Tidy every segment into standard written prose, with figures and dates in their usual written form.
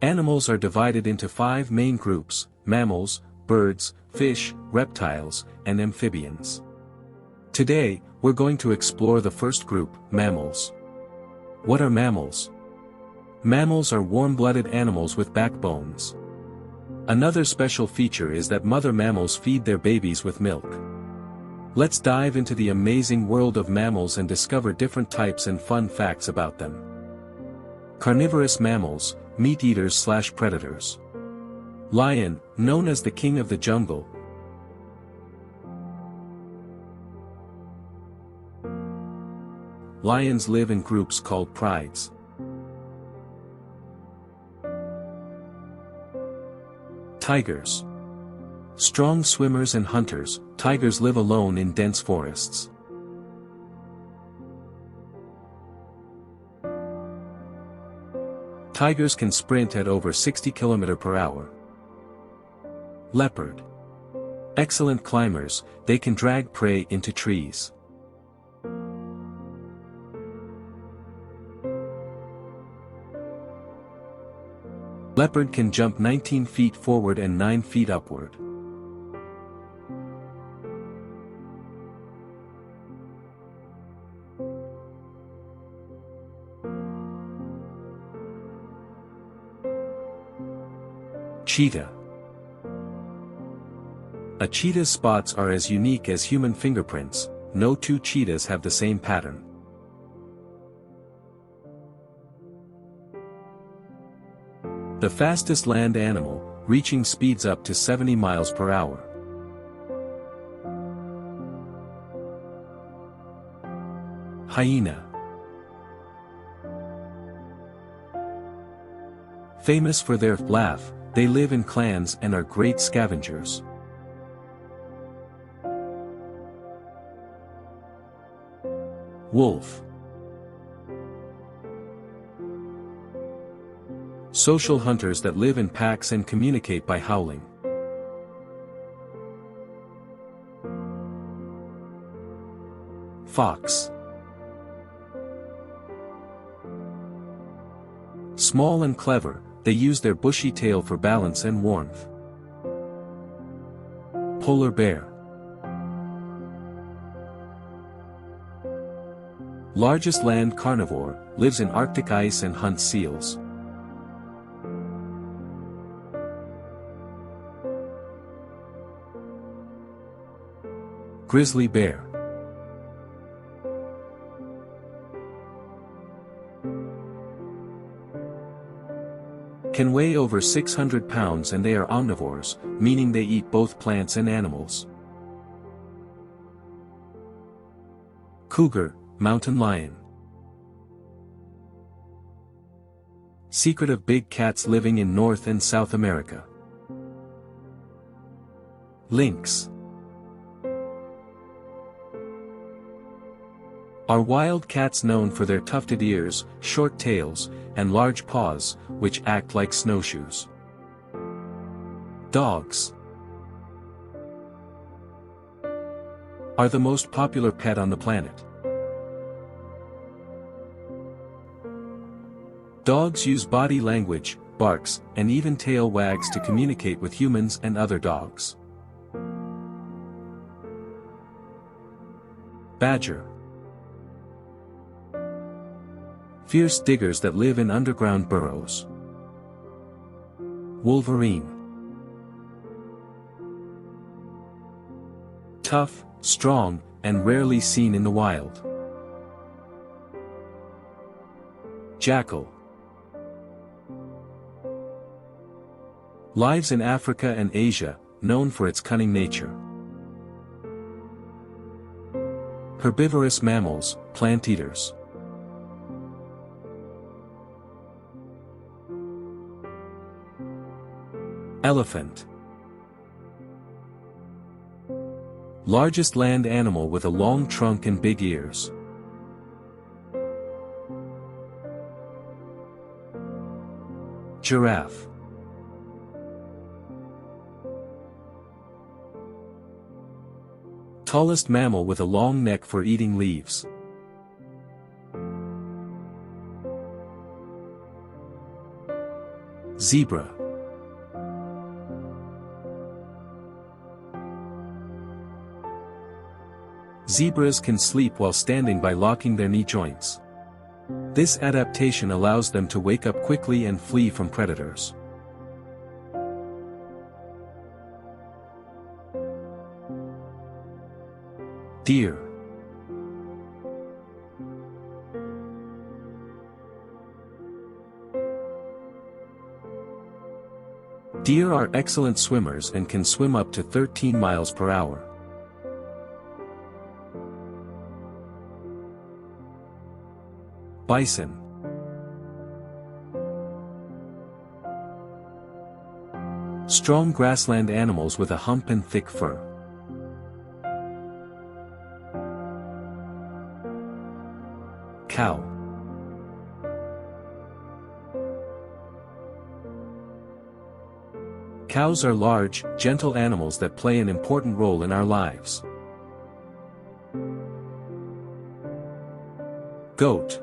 Animals are divided into 5 main groups: mammals, birds, fish, reptiles, and amphibians. Today, we're going to explore the first group, mammals. What are mammals? Mammals are warm-blooded animals with backbones. Another special feature is that mother mammals feed their babies with milk. Let's dive into the amazing world of mammals and discover different types and fun facts about them. Carnivorous mammals, meat-eaters/predators. Lion, known as the king of the jungle. Lions live in groups called prides. Tigers. Strong swimmers and hunters, tigers live alone in dense forests. Tigers can sprint at over 60 km/h. Leopard. Excellent climbers, they can drag prey into trees. Leopard can jump 19 feet forward and 9 feet upward. Cheetah. A cheetah's spots are as unique as human fingerprints. No two cheetahs have the same pattern. The fastest land animal, reaching speeds up to 70 miles per hour. Hyena. Famous for their laugh, they live in clans and are great scavengers. Wolf. Social hunters that live in packs and communicate by howling. Fox. Small and clever, they use their bushy tail for balance and warmth. Polar bear. Largest land carnivore, lives in Arctic ice and hunts seals. Grizzly bear. Can weigh over 600 pounds and they are omnivores, meaning they eat both plants and animals. Cougar, mountain lion. Secret of big cats living in North and South America. Lynx. Are wild cats known for their tufted ears, short tails, and large paws, which act like snowshoes. Dogs. Are the most popular pet on the planet. Dogs use body language, barks, and even tail wags to communicate with humans and other dogs. Badger. Fierce diggers that live in underground burrows. Wolverine. Tough, strong, and rarely seen in the wild. Jackal. Lives in Africa and Asia, known for its cunning nature. Herbivorous mammals, plant eaters. Elephant. Largest land animal with a long trunk and big ears. Giraffe. Tallest mammal with a long neck for eating leaves. Zebra. Zebras can sleep while standing by locking their knee joints. This adaptation allows them to wake up quickly and flee from predators. Deer. Deer are excellent swimmers and can swim up to 13 miles per hour. Bison. Strong grassland animals with a hump and thick fur. Cow. Cows are large, gentle animals that play an important role in our lives. Goat.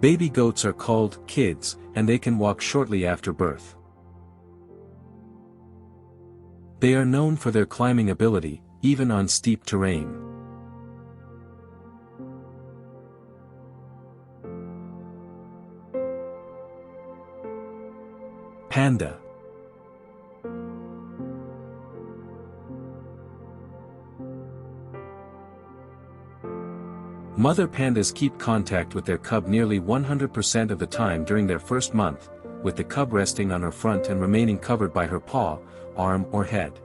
Baby goats are called kids, and they can walk shortly after birth. They are known for their climbing ability, even on steep terrain. Panda. Mother pandas keep contact with their cub nearly 100% of the time during their first month, with the cub resting on her front and remaining covered by her paw, arm or head.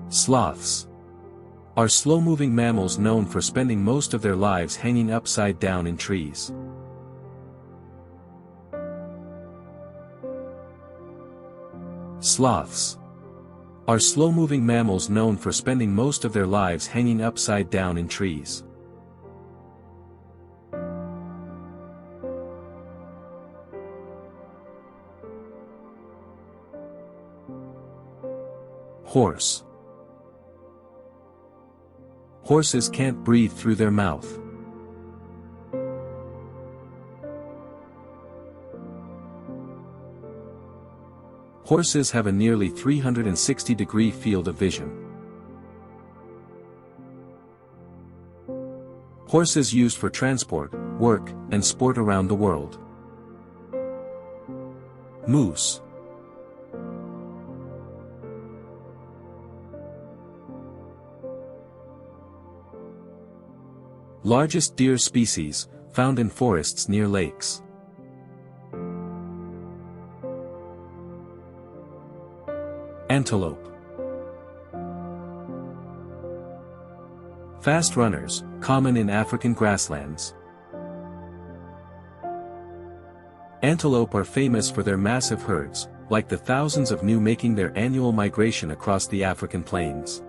Sloths are slow-moving mammals known for spending most of their lives hanging upside down in trees. Sloths are slow-moving mammals known for spending most of their lives hanging upside down in trees. Horse. Horses can't breathe through their mouth. Horses have a nearly 360-degree field of vision. Horses used for transport, work, and sport around the world. Moose. Largest deer species, found in forests near lakes. Antelope. Fast runners, common in African grasslands. Antelope are famous for their massive herds, like the thousands of new making their annual migration across the African plains.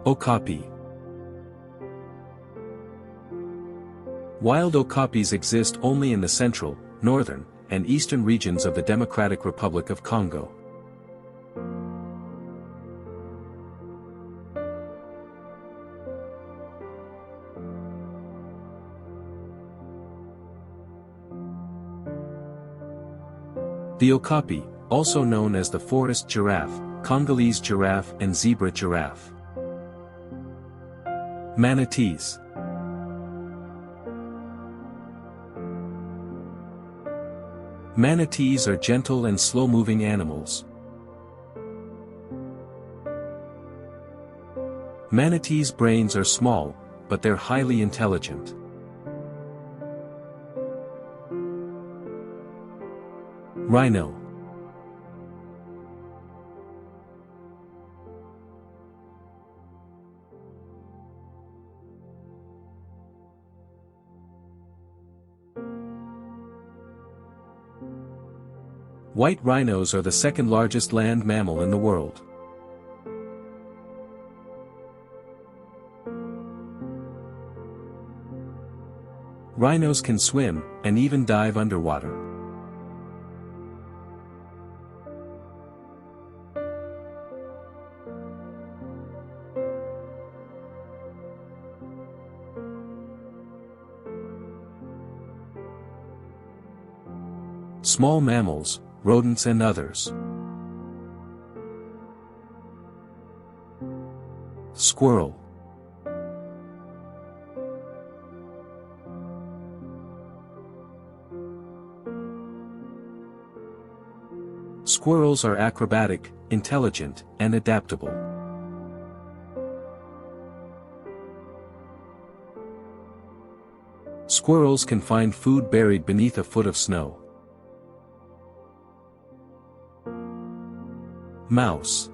Okapi. Wild okapis exist only in the central, northern, and eastern regions of the Democratic Republic of Congo. The okapi, also known as the forest giraffe, Congolese giraffe and zebra giraffe. Manatees. Manatees are gentle and slow-moving animals. Manatees' brains are small, but they're highly intelligent. Rhino. White rhinos are the second largest land mammal in the world. Rhinos can swim, and even dive underwater. Small mammals, rodents and others. Squirrel. Squirrels are acrobatic, intelligent, and adaptable. Squirrels can find food buried beneath a foot of snow. Mouse.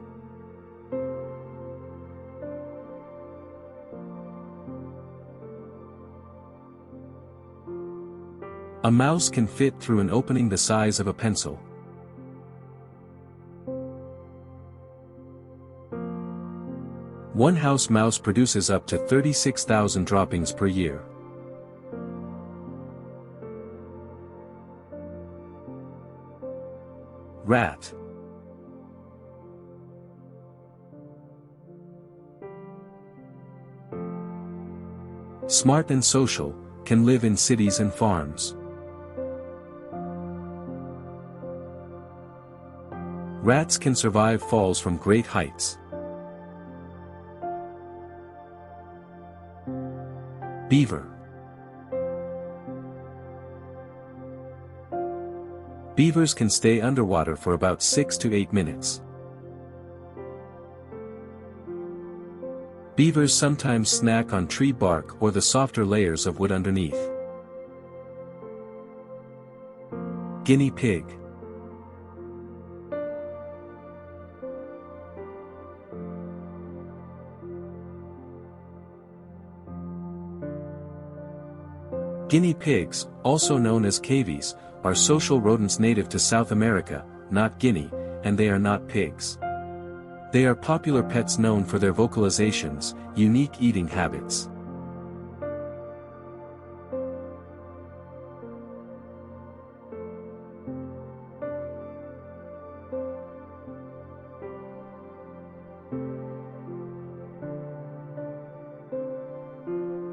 A mouse can fit through an opening the size of a pencil. One house mouse produces up to 36,000 droppings per year. Rat. Smart and social, can live in cities and farms. Rats can survive falls from great heights. Beaver. Beavers can stay underwater for about 6 to 8 minutes. Beavers sometimes snack on tree bark or the softer layers of wood underneath. Guinea pig. Guinea pigs, also known as cavies, are social rodents native to South America, not Guinea, and they are not pigs. They are popular pets known for their vocalizations, unique eating habits.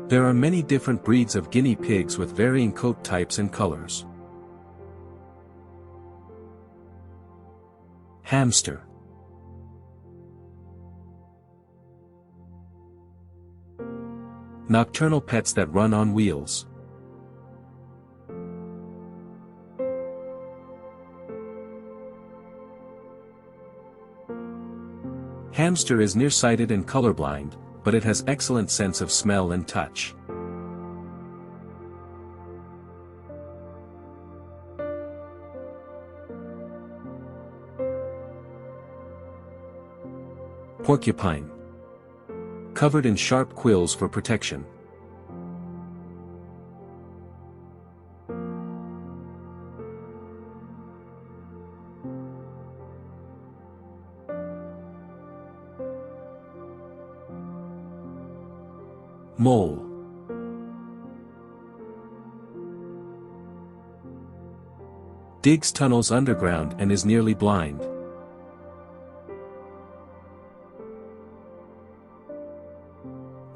There are many different breeds of guinea pigs with varying coat types and colors. Hamster. Nocturnal pets that run on wheels. Hamster is nearsighted and colorblind, but it has excellent sense of smell and touch. Porcupine. Covered in sharp quills for protection. Mole. Digs tunnels underground and is nearly blind.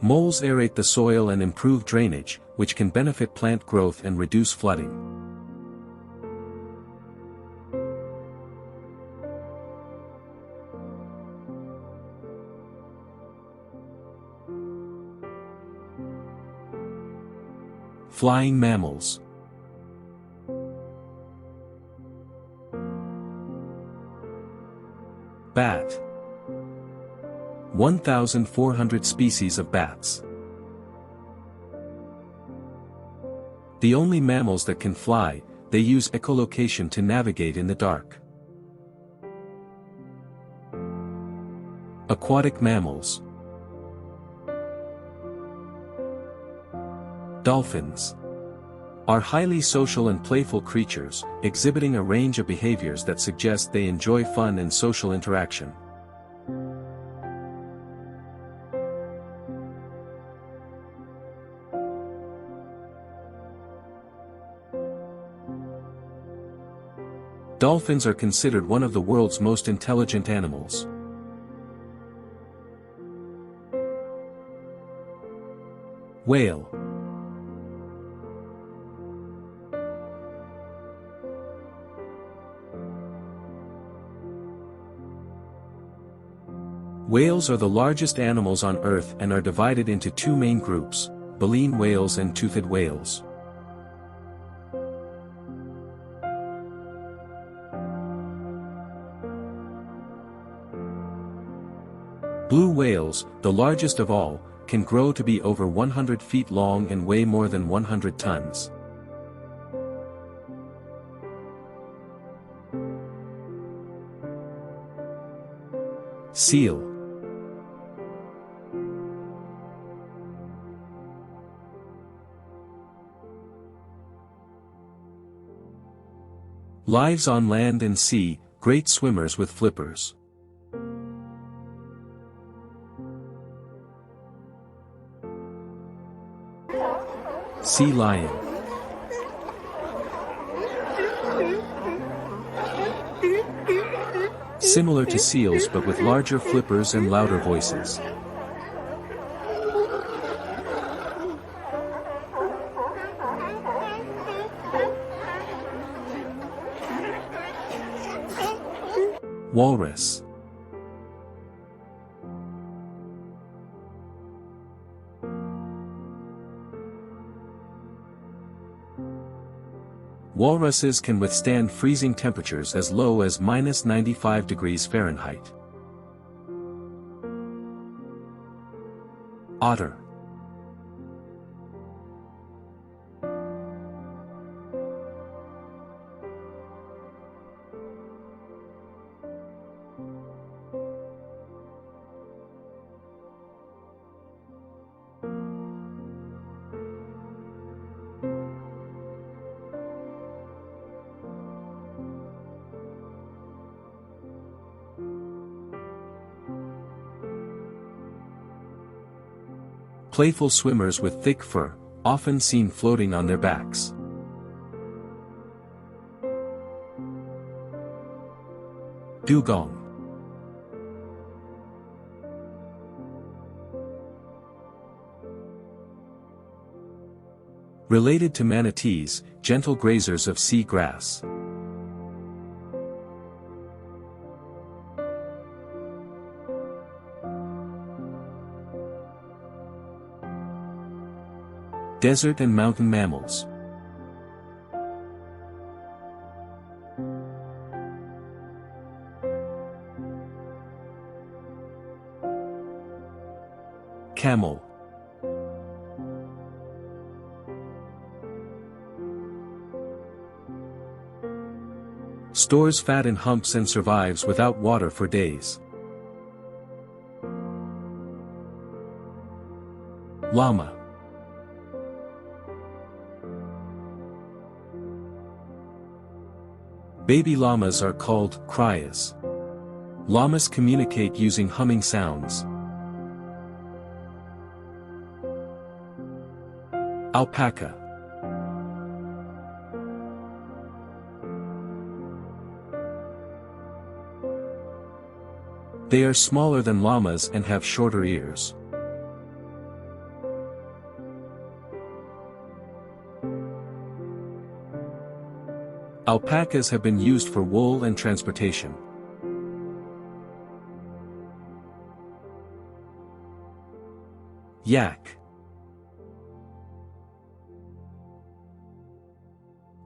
Moles aerate the soil and improve drainage, which can benefit plant growth and reduce flooding. Flying mammals. Bat. 1,400 species of bats. The only mammals that can fly, they use echolocation to navigate in the dark. Aquatic mammals. Dolphins are highly social and playful creatures, exhibiting a range of behaviors that suggest they enjoy fun and social interaction. Dolphins are considered one of the world's most intelligent animals. Whale. Whales are the largest animals on Earth and are divided into two main groups, baleen whales and toothed whales. Blue whales, the largest of all, can grow to be over 100 feet long and weigh more than 100 tons. Seal. Lives on land and sea, great swimmers with flippers. Sea lion. Similar to seals but with larger flippers and louder voices. Walrus. Walruses can withstand freezing temperatures as low as -95 degrees Fahrenheit. Otter. Playful swimmers with thick fur, often seen floating on their backs. Dugong. Related to manatees, gentle grazers of sea grass. Desert and mountain mammals. Camel. Stores fat in humps and survives without water for days. Llama. Baby llamas are called cryas. Llamas communicate using humming sounds. Alpaca. They are smaller than llamas and have shorter ears. Alpacas have been used for wool and transportation. Yak.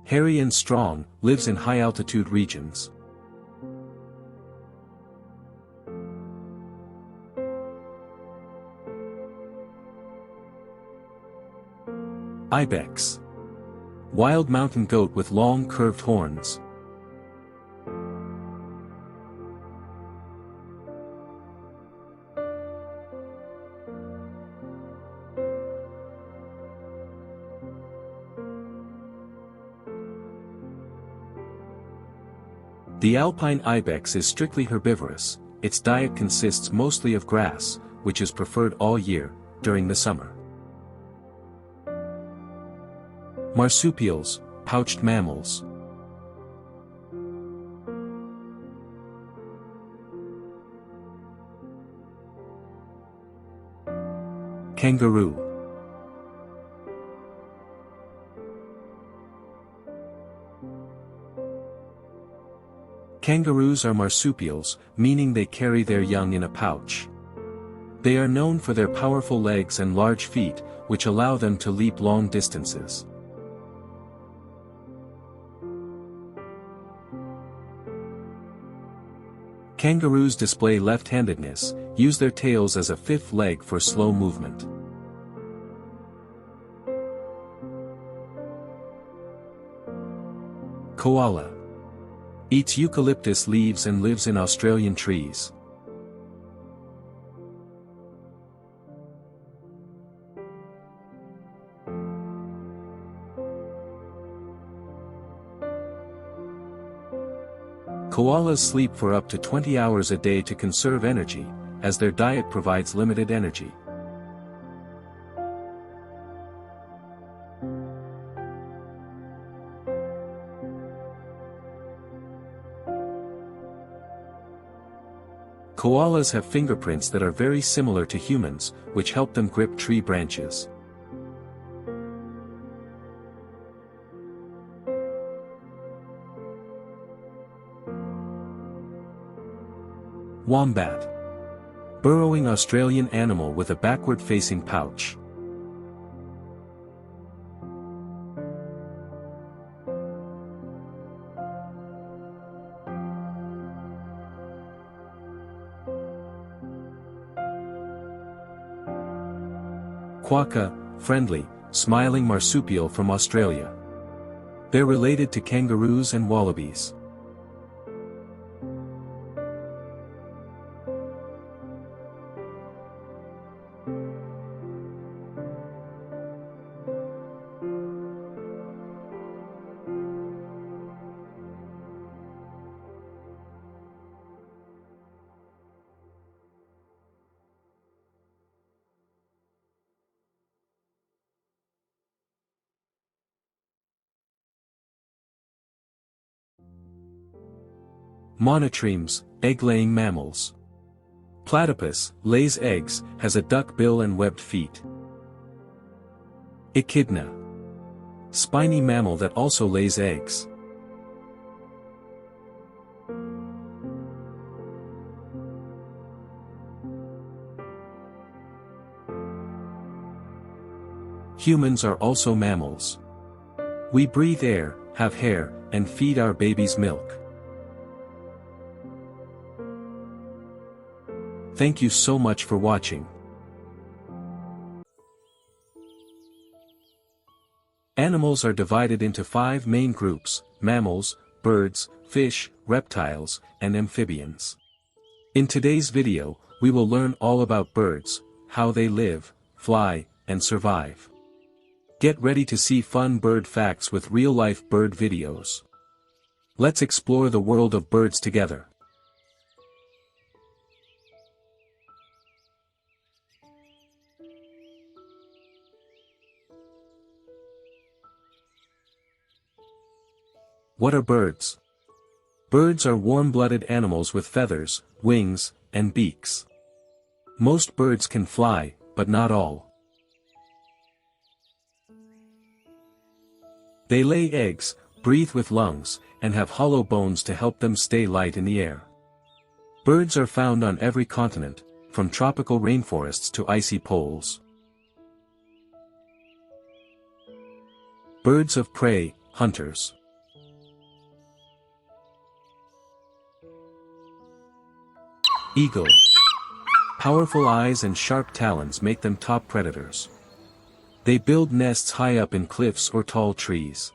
Hairy and strong, lives in high-altitude regions. Ibex. Wild mountain goat with long curved horns. The alpine ibex is strictly herbivorous. Its diet consists mostly of grass, which is preferred all year, during the summer. Marsupials, pouched mammals. Kangaroo. Kangaroos are marsupials, meaning they carry their young in a pouch. They are known for their powerful legs and large feet, which allow them to leap long distances. Kangaroos display left-handedness, use their tails as a fifth leg for slow movement. Koala eats eucalyptus leaves and lives in Australian trees. Koalas sleep for up to 20 hours a day to conserve energy, as their diet provides limited energy. Koalas have fingerprints that are very similar to humans, which help them grip tree branches. Wombat. Burrowing Australian animal with a backward-facing pouch. Quokka, friendly, smiling marsupial from Australia. They're related to kangaroos and wallabies. Monotremes, egg-laying mammals. Platypus, lays eggs, has a duck bill and webbed feet. Echidna. Spiny mammal that also lays eggs. Humans are also mammals. We breathe air, have hair, and feed our babies milk. Thank you so much for watching. Animals are divided into 5 main groups: mammals, birds, fish, reptiles, and amphibians. In today's video, we will learn all about birds, how they live, fly, and survive. Get ready to see fun bird facts with real-life bird videos. Let's explore the world of birds together. What are birds? Birds are warm-blooded animals with feathers, wings, and beaks. Most birds can fly, but not all. They lay eggs, breathe with lungs, and have hollow bones to help them stay light in the air. Birds are found on every continent, from tropical rainforests to icy poles. Birds of prey, hunters. Eagle. Powerful eyes and sharp talons make them top predators. They build nests high up in cliffs or tall trees.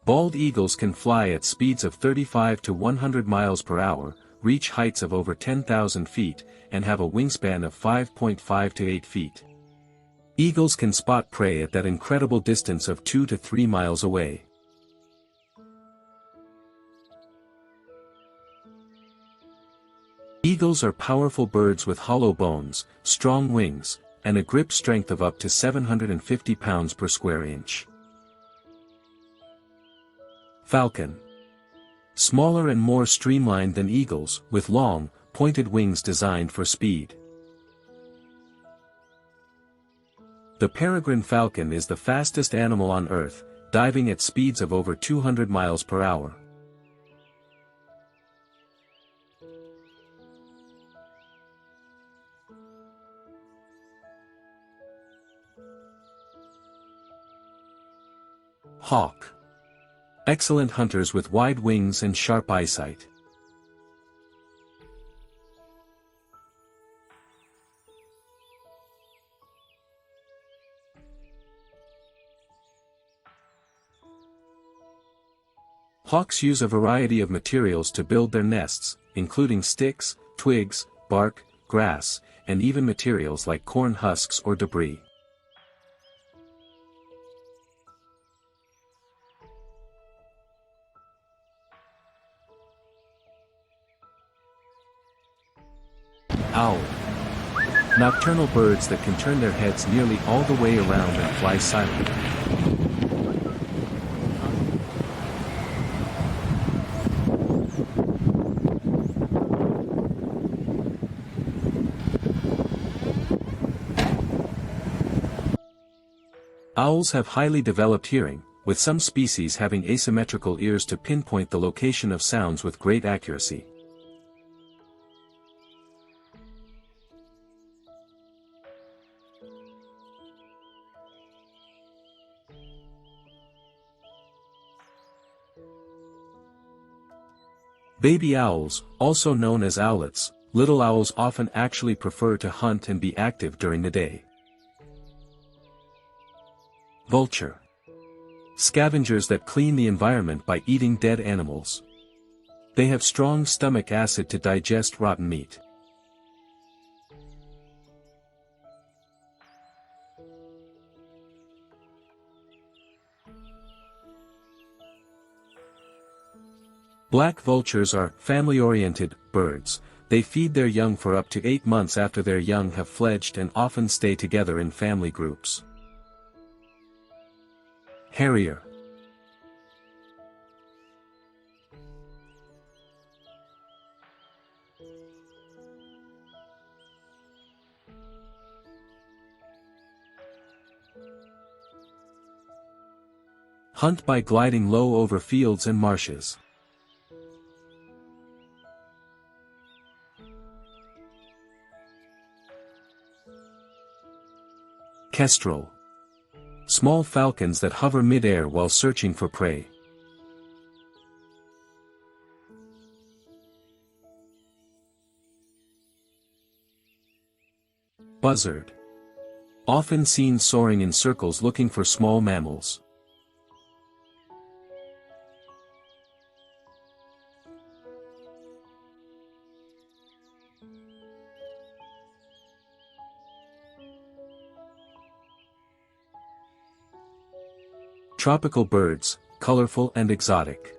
Bald eagles can fly at speeds of 35 to 100 miles per hour, reach heights of over 10,000 feet, and have a wingspan of 5.5 to 8 feet. Eagles can spot prey at that incredible distance of 2 to 3 miles away. Eagles are powerful birds with hollow bones, strong wings, and a grip strength of up to 750 pounds per square inch. Falcon. Smaller and more streamlined than eagles, with long, pointed wings designed for speed. The peregrine falcon is the fastest animal on Earth, diving at speeds of over 200 miles per hour. Hawk. Excellent hunters with wide wings and sharp eyesight. Hawks use a variety of materials to build their nests, including sticks, twigs, bark, grass, and even materials like corn husks or debris. Owl. Nocturnal birds that can turn their heads nearly all the way around and fly silently. Owls have highly developed hearing, with some species having asymmetrical ears to pinpoint the location of sounds with great accuracy. Baby owls, also known as owlets, little owls often actually prefer to hunt and be active during the day. Vulture. Scavengers that clean the environment by eating dead animals. They have strong stomach acid to digest rotten meat. Black vultures are family-oriented birds. They feed their young for up to 8 months after their young have fledged and often stay together in family groups. Harrier. Hunt by gliding low over fields and marshes. Kestrel. Small falcons that hover mid-air while searching for prey. Buzzard. Often seen soaring in circles looking for small mammals. Tropical birds, colorful and exotic.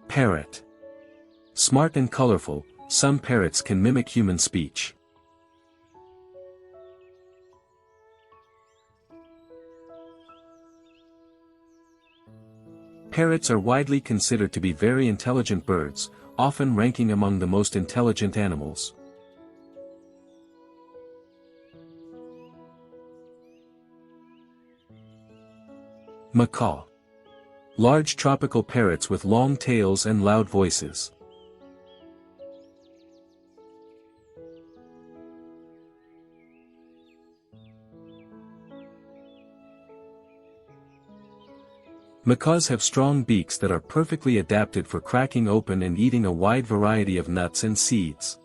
Parrot. Smart and colorful, some parrots can mimic human speech. Parrots are widely considered to be very intelligent birds, often ranking among the most intelligent animals. Macaw. Large tropical parrots with long tails and loud voices. Macaws have strong beaks that are perfectly adapted for cracking open and eating a wide variety of nuts and seeds.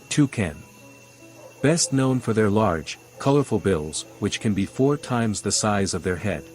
Toucan. Best known for their large, colorful bills, which can be 4 times the size of their head.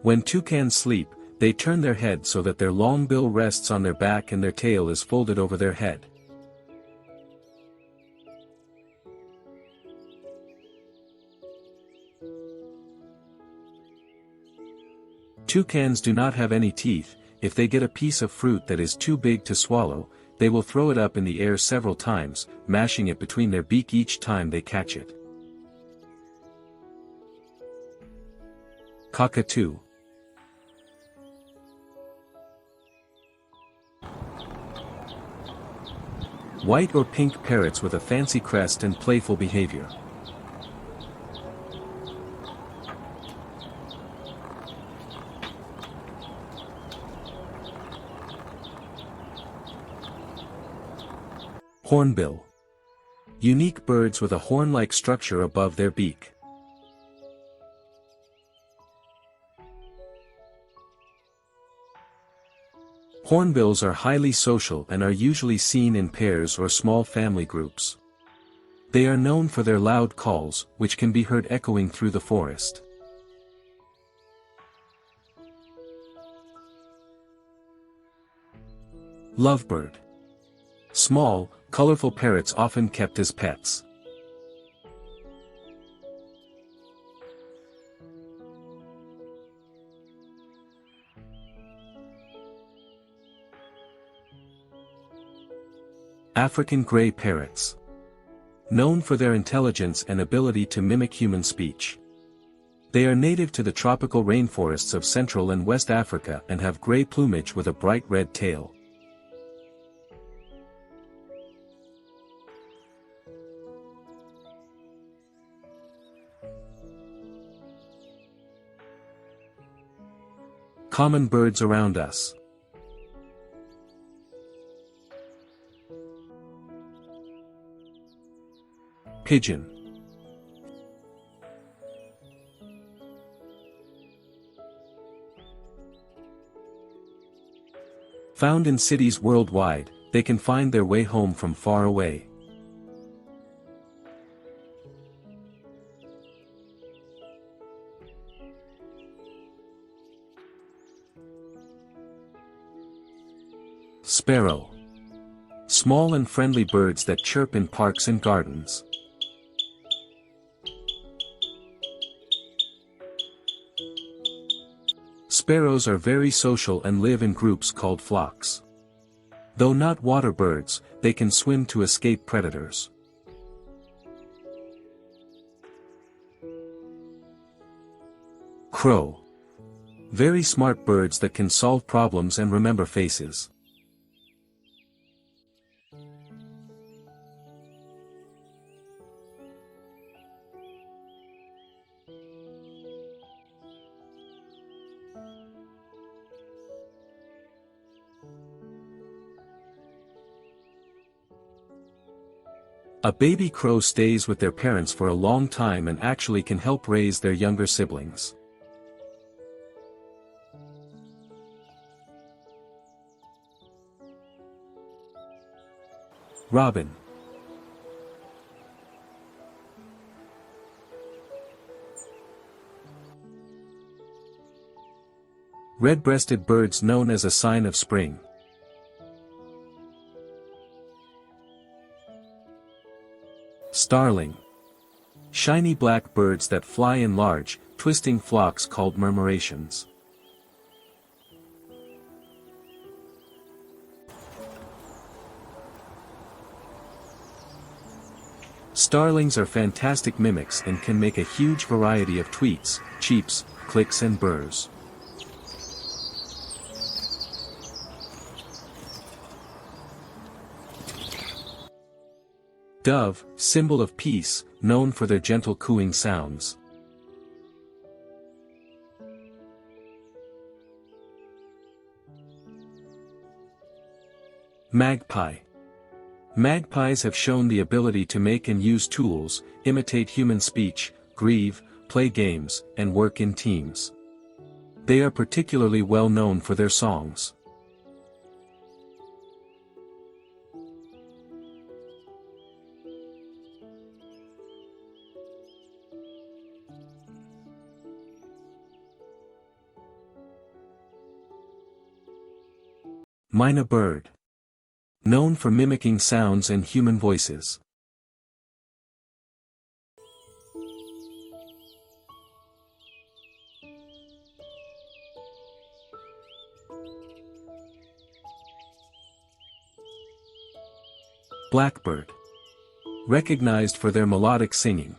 When toucans sleep, they turn their head so that their long bill rests on their back and their tail is folded over their head. Toucans do not have any teeth. If they get a piece of fruit that is too big to swallow, they will throw it up in the air several times, mashing it between their beak each time they catch it. Cockatoo. White or pink parrots with a fancy crest and playful behavior. Hornbill. Unique birds with a horn-like structure above their beak. Hornbills are highly social and are usually seen in pairs or small family groups. They are known for their loud calls, which can be heard echoing through the forest. Lovebird. Small, colorful parrots often kept as pets. African gray parrots. Known for their intelligence and ability to mimic human speech. They are native to the tropical rainforests of Central and West Africa and have gray plumage with a bright red tail. Common birds around us. Pigeon. Found in cities worldwide, they can find their way home from far away. Sparrow. Small and friendly birds that chirp in parks and gardens. Sparrows are very social and live in groups called flocks. Though not water birds, they can swim to escape predators. Crow. Very smart birds that can solve problems and remember faces. A baby crow stays with their parents for a long time and actually can help raise their younger siblings. Robin. Red-breasted birds known as a sign of spring. Starling. Shiny black birds that fly in large, twisting flocks called murmurations. Starlings are fantastic mimics and can make a huge variety of tweets, cheeps, clicks and burrs. Dove, symbol of peace, known for their gentle cooing sounds. Magpie. Magpies have shown the ability to make and use tools, imitate human speech, grieve, play games, and work in teams. They are particularly well known for their songs. Mynah bird. Known for mimicking sounds and human voices. Blackbird. Recognized for their melodic singing.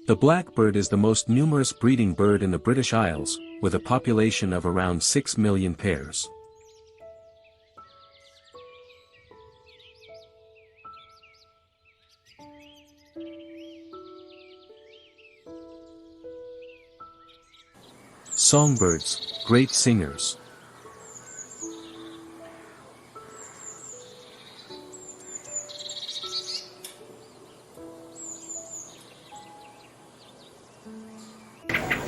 The blackbird is the most numerous breeding bird in the British Isles, with a population of around 6 million pairs. Songbirds, great singers.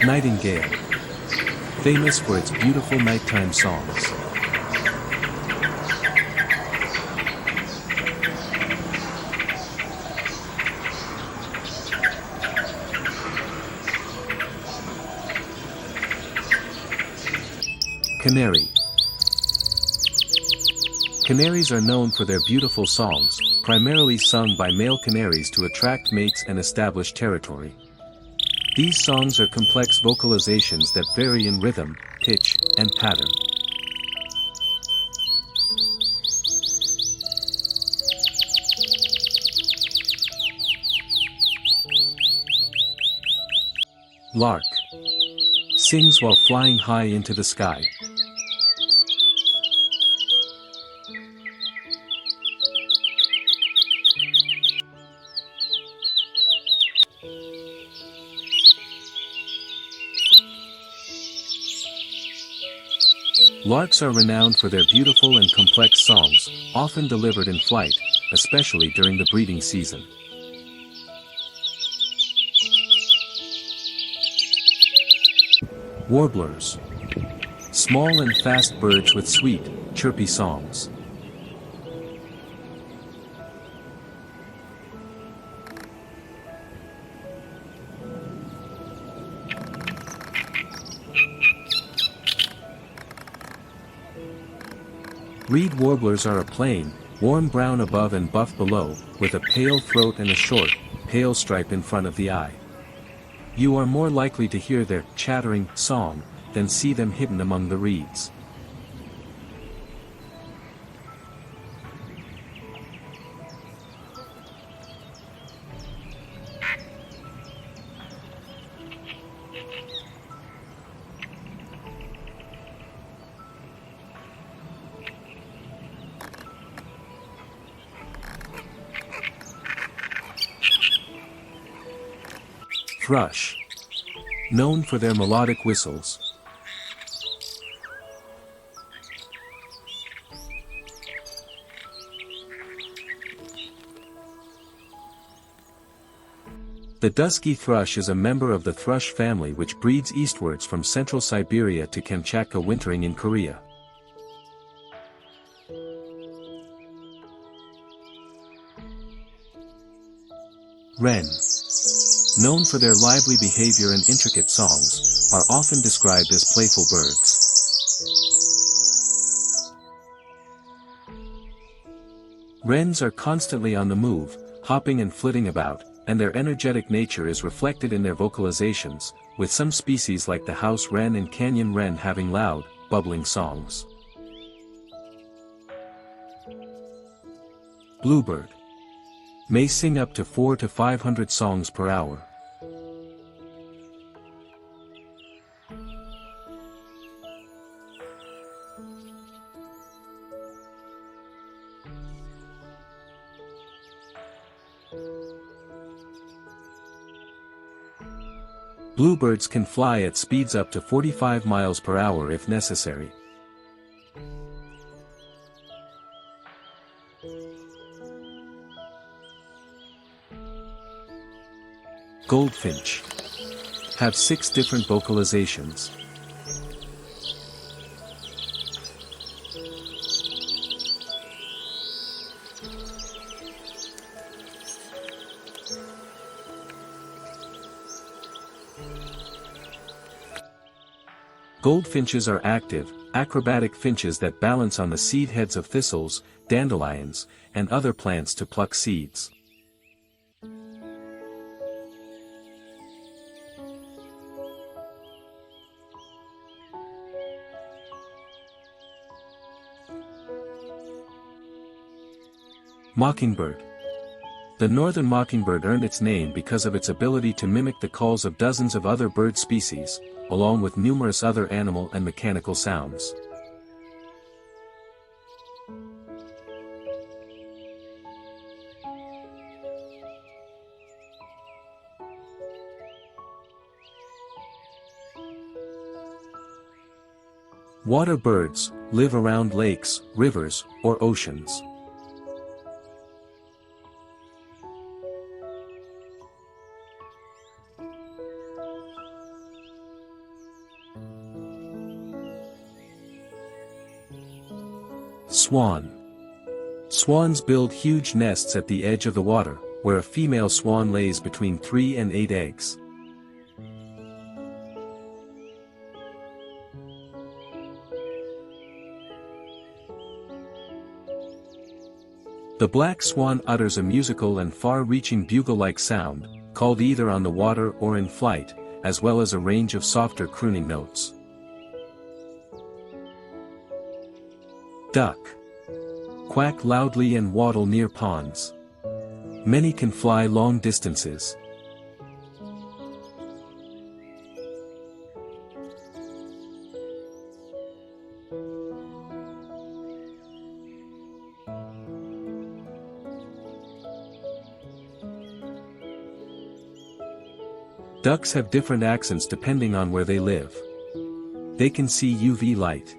Nightingale. Famous for its beautiful nighttime songs. Canary. Canaries are known for their beautiful songs, primarily sung by male canaries to attract mates and establish territory. These songs are complex vocalizations that vary in rhythm, pitch, and pattern. Lark. Sings while flying high into the sky. Larks are renowned for their beautiful and complex songs, often delivered in flight, especially during the breeding season. Warblers. Small and fast birds with sweet, chirpy songs. Reed warblers are a plain, warm brown above and buff below, with a pale throat and a short, pale stripe in front of the eye. You are more likely to hear their chattering song than see them hidden among the reeds. Thrush. Known for their melodic whistles. The dusky thrush is a member of the thrush family which breeds eastwards from central Siberia to Kamchatka, wintering in Korea. Wren. Known for their lively behavior and intricate songs, are often described as playful birds. Wrens are constantly on the move, hopping and flitting about, and their energetic nature is reflected in their vocalizations, with some species like the house wren and canyon wren having loud, bubbling songs. Bluebird. May sing up to 400 to 500 songs per hour. Bluebirds can fly at speeds up to 45 miles per hour if necessary. Goldfinch. Have 6 different vocalizations. Goldfinches are active, acrobatic finches that balance on the seed heads of thistles, dandelions, and other plants to pluck seeds. Mockingbird. The northern mockingbird earned its name because of its ability to mimic the calls of dozens of other bird species, along with numerous other animal and mechanical sounds. Water birds live around lakes, rivers, or oceans. Swan. Swans build huge nests at the edge of the water, where a female swan lays between 3 and 8 eggs. The black swan utters a musical and far-reaching bugle-like sound, called either on the water or in flight, as well as a range of softer crooning notes. Duck. Quack loudly and waddle near ponds. Many can fly long distances. Ducks have different accents depending on where they live. They can see UV light.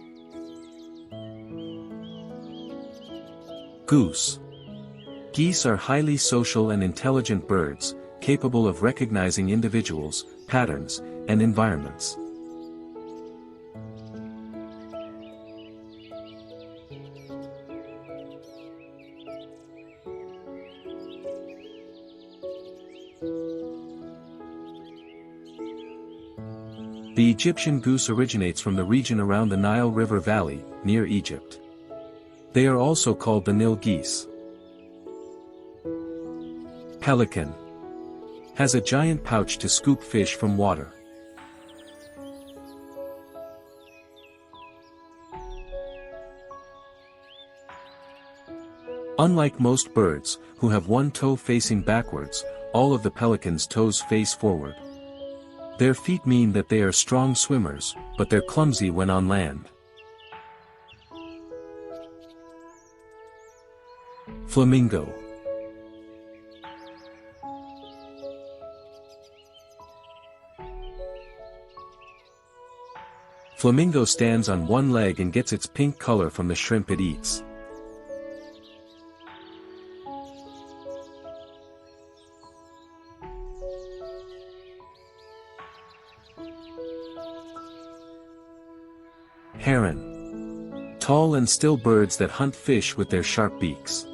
Goose. Geese are highly social and intelligent birds, capable of recognizing individuals, patterns, and environments. The Egyptian goose originates from the region around the Nile River Valley, near Egypt. They are also called the Nile geese. Pelican. Has a giant pouch to scoop fish from water. Unlike most birds, who have one toe facing backwards, all of the pelican's toes face forward. Their feet mean that they are strong swimmers, but they're clumsy when on land. Flamingo. Flamingo stands on one leg and gets its pink color from the shrimp it eats. Heron. Tall and still birds that hunt fish with their sharp beaks.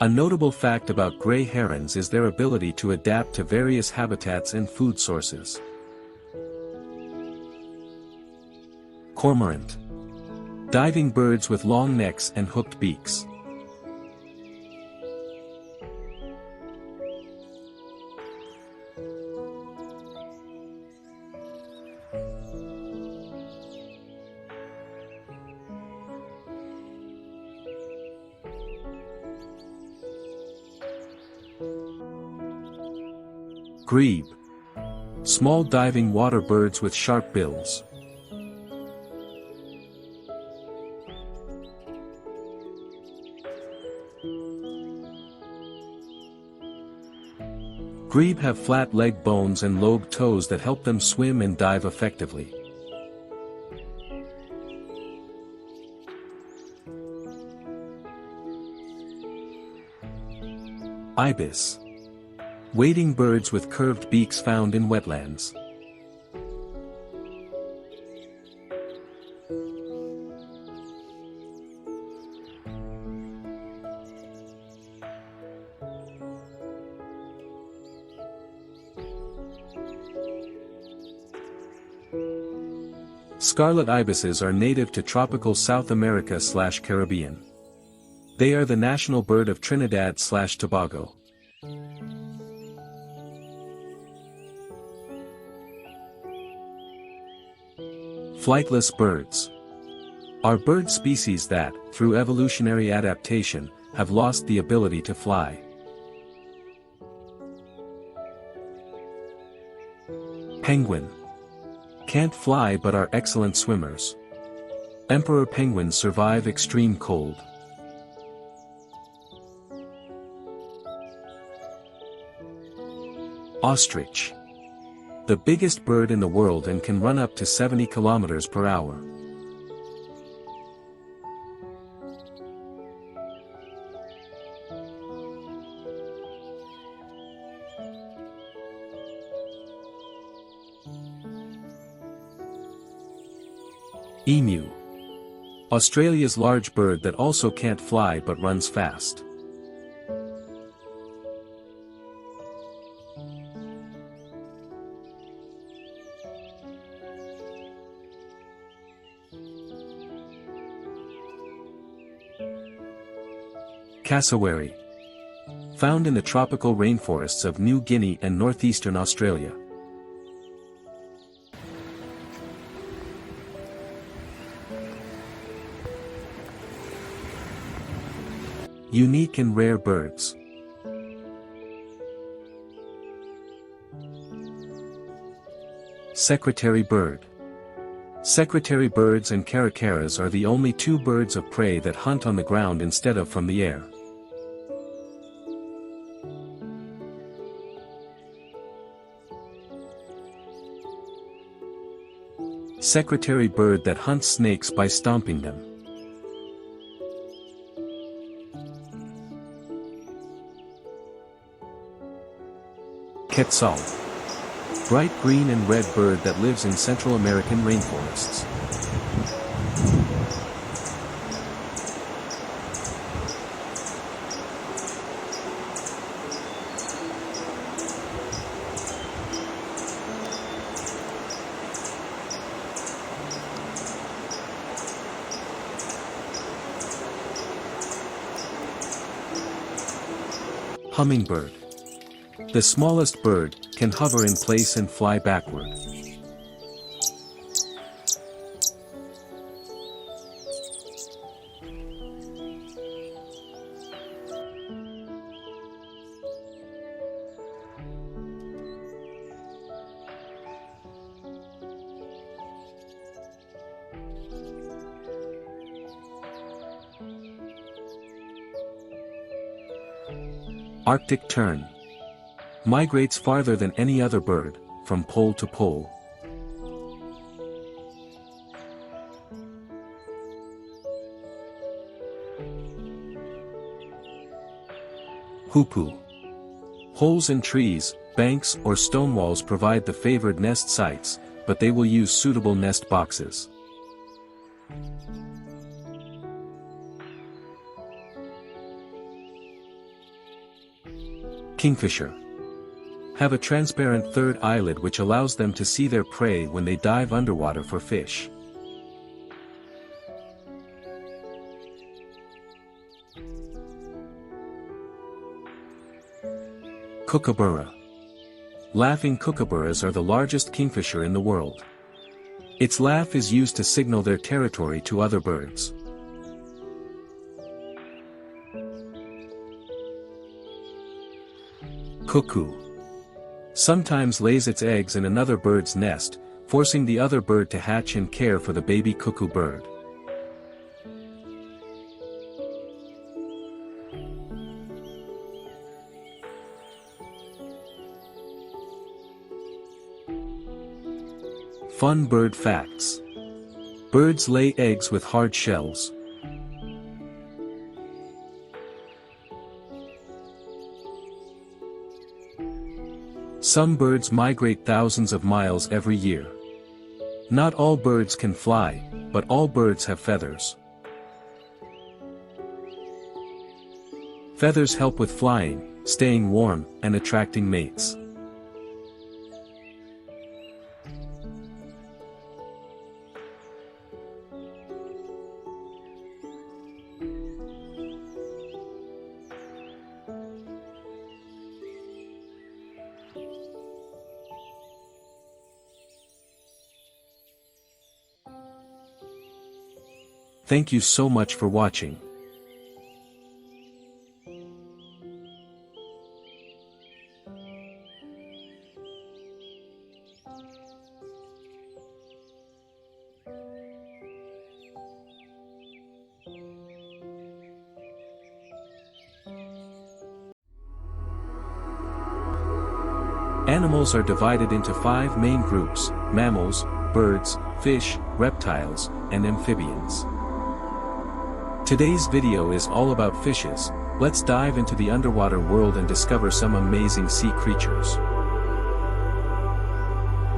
A notable fact about gray herons is their ability to adapt to various habitats and food sources. Cormorant. Diving birds with long necks and hooked beaks. Grebe. Small diving water birds with sharp bills. Grebe have flat leg bones and lobed toes that help them swim and dive effectively. Ibis. Wading birds with curved beaks found in wetlands. Scarlet ibises are native to tropical South America/Caribbean. They are the national bird of Trinidad/Tobago. Flightless birds are bird species that, through evolutionary adaptation, have lost the ability to fly. Penguin can't fly but are excellent swimmers. Emperor penguins survive extreme cold. Ostrich, the biggest bird in the world and can run up to 70 kilometers per hour. Emu, Australia's large bird that also can't fly but runs fast. Cassowary, found in the tropical rainforests of New Guinea and northeastern Australia. Unique and rare birds. Secretary bird. Secretary birds and caracaras are the only two birds of prey that hunt on the ground instead of from the air. Secretary bird that hunts snakes by stomping them. Quetzal, bright green and red bird that lives in Central American rainforests. Hummingbird, the smallest bird, can hover in place and fly backward. Arctic tern, migrates farther than any other bird, from pole to pole. Hoopoe, holes in trees, banks or stone walls provide the favored nest sites, but they will use suitable nest boxes. Kingfisher, have a transparent third eyelid which allows them to see their prey when they dive underwater for fish. Kookaburra, laughing kookaburras are the largest kingfisher in the world. Its laugh is used to signal their territory to other birds. Cuckoo, sometimes lays its eggs in another bird's nest, forcing the other bird to hatch and care for the baby cuckoo bird. Fun bird facts. Birds lay eggs with hard shells. Some birds migrate thousands of miles every year. Not all birds can fly, but all birds have feathers. Feathers help with flying, staying warm, and attracting mates. Thank you so much for watching. Animals are divided into 5 main groups: mammals, birds, fish, reptiles, and amphibians. Today's video is all about fishes. Let's dive into the underwater world and discover some amazing sea creatures.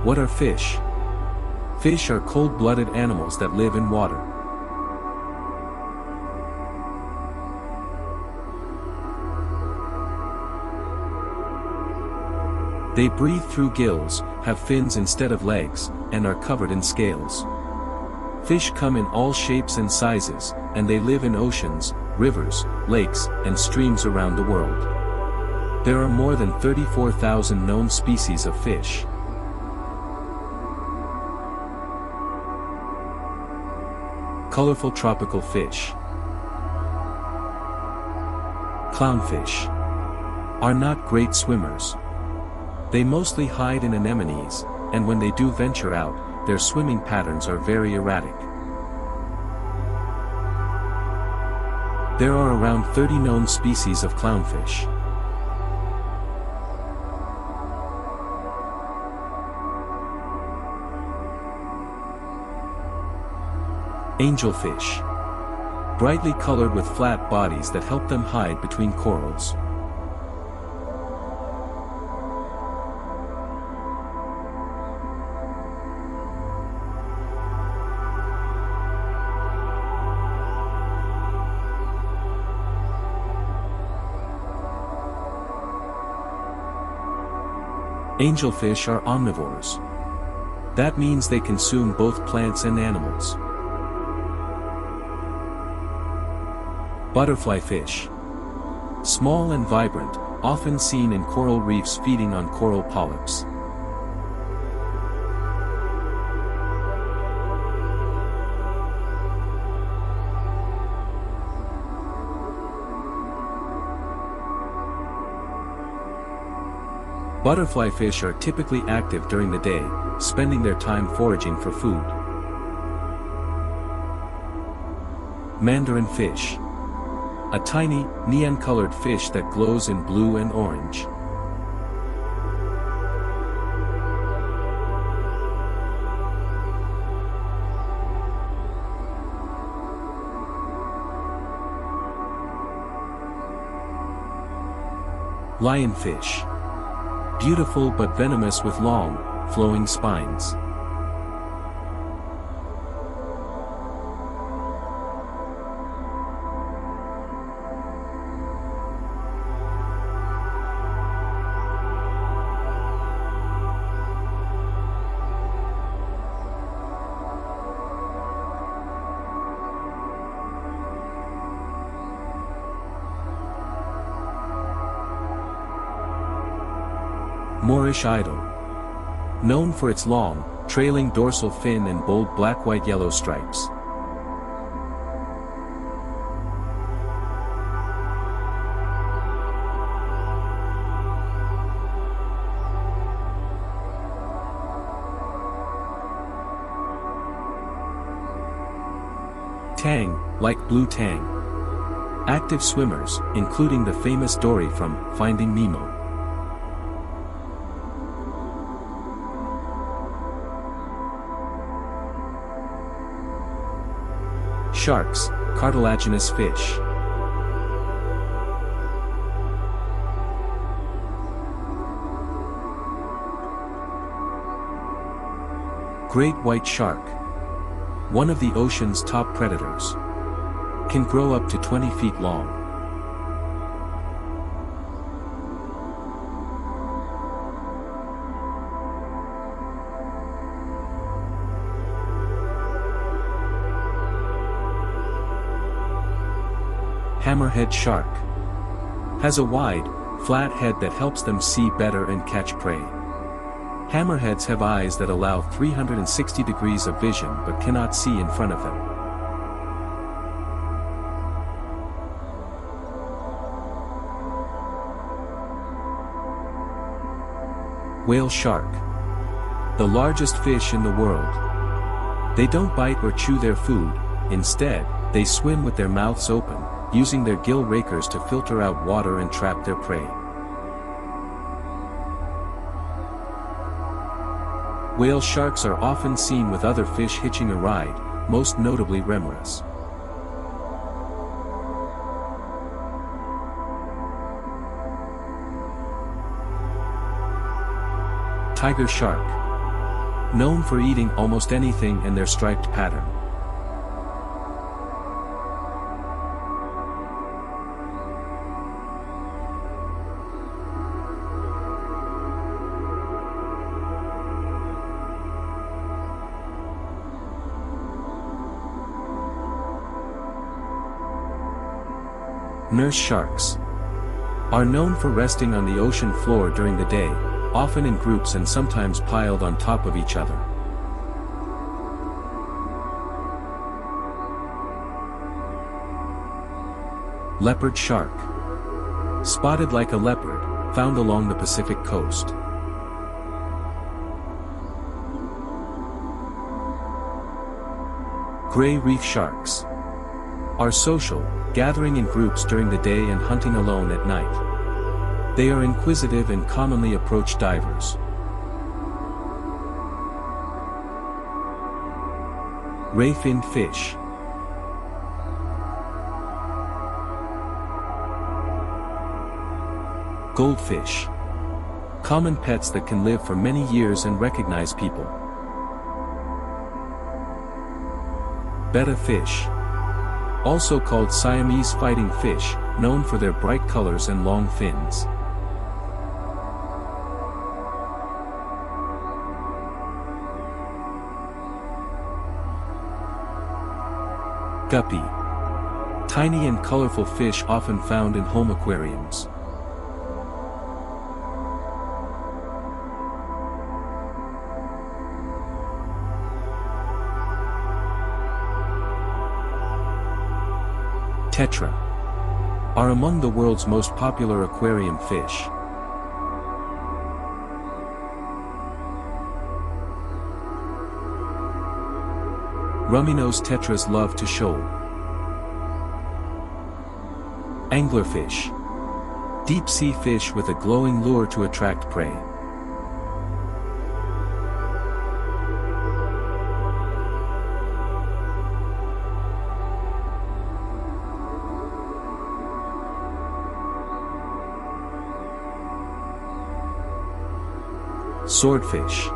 What are fish? Fish are cold-blooded animals that live in water. They breathe through gills, have fins instead of legs, and are covered in scales. Fish come in all shapes and sizes, and they live in oceans, rivers, lakes, and streams around the world. There are more than 34,000 known species of fish. Colorful tropical fish. Clownfish are not great swimmers. They mostly hide in anemones, and when they do venture out, their swimming patterns are very erratic. There are around 30 known species of clownfish. Angelfish. Brightly colored with flat bodies that help them hide between corals. Angelfish are omnivores. That means they consume both plants and animals. Butterfly fish. Small and vibrant, often seen in coral reefs feeding on coral polyps. Butterfly fish are typically active during the day, spending their time foraging for food. Mandarin fish. A tiny, neon-colored fish that glows in blue and orange. Lionfish. Beautiful but venomous with long, flowing spines. Moorish idol. Known for its long, trailing dorsal fin and bold black-white-yellow stripes. Tang, like blue tang. Active swimmers, including the famous Dory from Finding Nemo. Sharks, cartilaginous fish. Great white shark. One of the ocean's top predators. Can grow up to 20 feet long. Hammerhead shark. Has a wide, flat head that helps them see better and catch prey. Hammerheads have eyes that allow 360 degrees of vision but cannot see in front of them. Whale shark. The largest fish in the world. They don't bite or chew their food, instead, they swim with their mouths open, using their gill rakers to filter out water and trap their prey. Whale sharks are often seen with other fish hitching a ride, most notably remoras. Tiger shark. Known for eating almost anything in their striped pattern. Nurse sharks are known for resting on the ocean floor during the day, often in groups and sometimes piled on top of each other. Leopard shark. Spotted like a leopard, found along the Pacific coast. Gray reef sharks are social, gathering in groups during the day and hunting alone at night. They are inquisitive and commonly approach divers. Ray-finned fish. Goldfish. Common pets that can live for many years and recognize people. Betta fish. Also called Siamese fighting fish, known for their bright colors and long fins. Guppy. Tiny and colorful fish often found in home aquariums. Tetra are among the world's most popular aquarium fish. Rummy-nosed tetras love to shoal. Anglerfish. Deep-sea fish with a glowing lure to attract prey. Swordfish.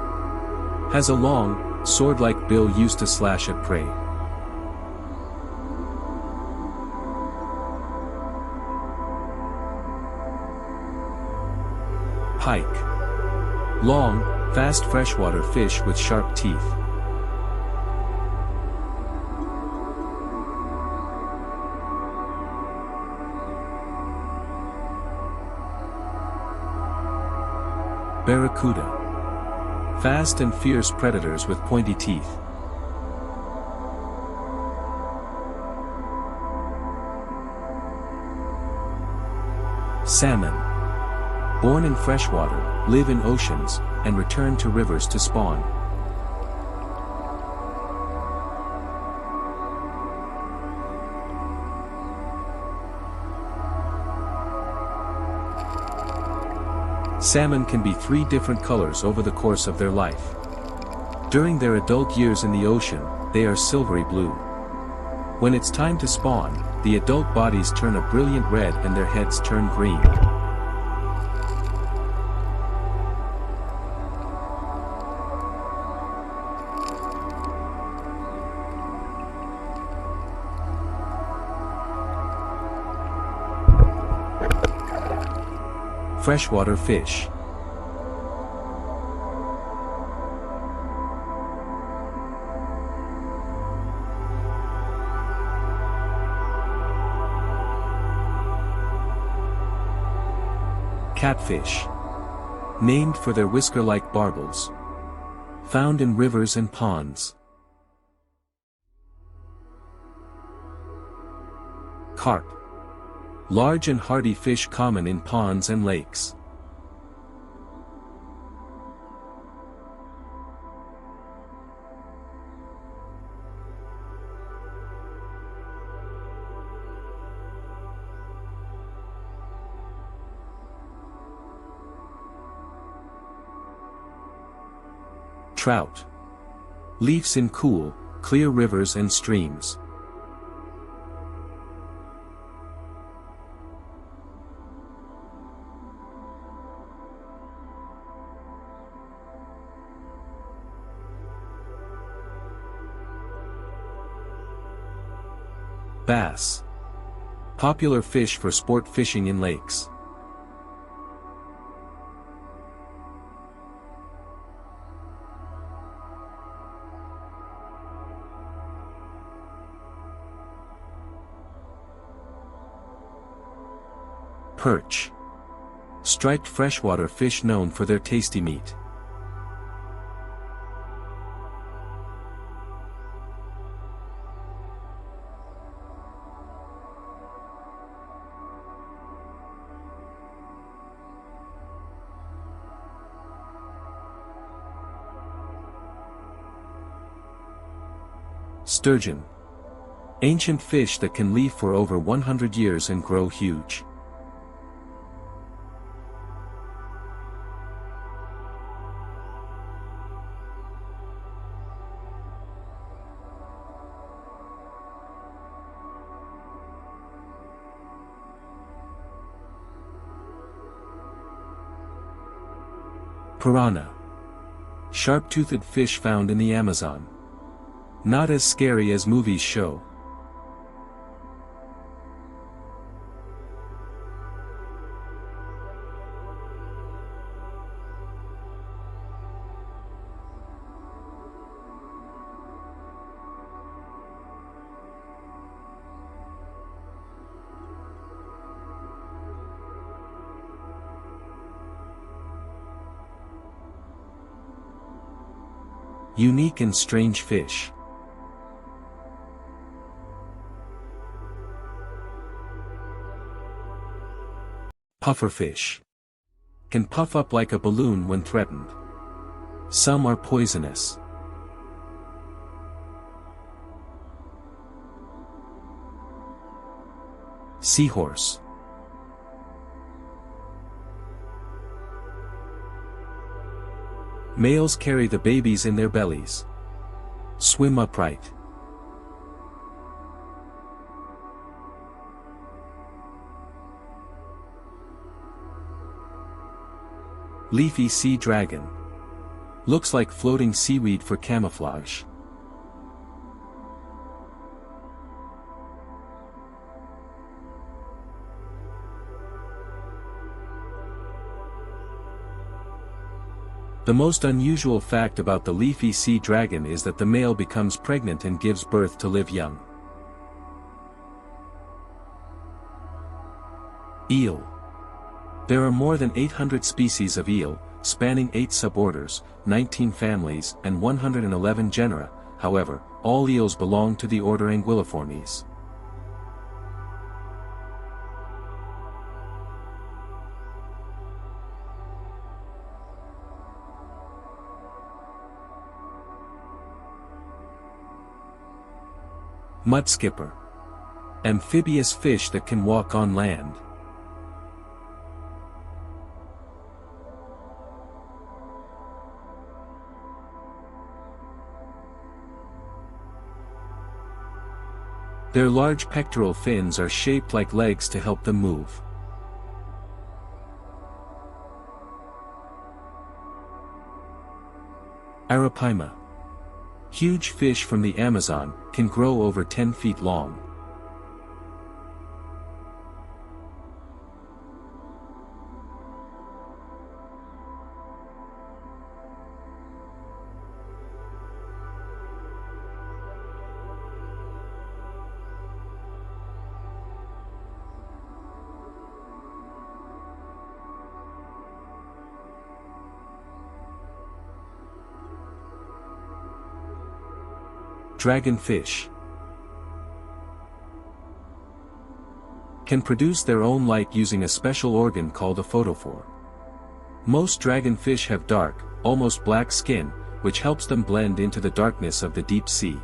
Has a long, sword-like bill used to slash at prey. Pike. Long, fast freshwater fish with sharp teeth. Barracuda. Fast and fierce predators with pointy teeth. Salmon. Born in freshwater, live in oceans, and return to rivers to spawn. Salmon can be 3 different colors over the course of their life. During their adult years in the ocean, they are silvery blue. When it's time to spawn, the adult bodies turn a brilliant red and their heads turn green. Freshwater fish. Catfish. Named for their whisker-like barbels. Found in rivers and ponds. Carp. Large and hardy fish common in ponds and lakes. Trout. Leaves in cool, clear rivers and streams. Bass. Popular fish for sport fishing in lakes. Perch. Striped freshwater fish known for their tasty meat. Sturgeon. Ancient fish that can live for over 100 years and grow huge. Piranha. Sharp-toothed fish found in the Amazon. Not as scary as movies show. Unique and strange fish. Pufferfish. Can puff up like a balloon when threatened. Some are poisonous. Seahorse. Males carry the babies in their bellies. Swim upright. Leafy sea dragon. Looks like floating seaweed for camouflage. The most unusual fact about the leafy sea dragon is that the male becomes pregnant and gives birth to live young. Eel. There are more than 800 species of eel, spanning 8 suborders, 19 families and 111 genera. However, all eels belong to the order Anguilliformes. Mudskipper. Amphibious fish that can walk on land. Their large pectoral fins are shaped like legs to help them move. Arapaima. Huge fish from the Amazon, can grow over 10 feet long. Dragonfish. Can produce their own light using a special organ called a photophore. Most dragonfish have dark, almost black skin, which helps them blend into the darkness of the deep sea.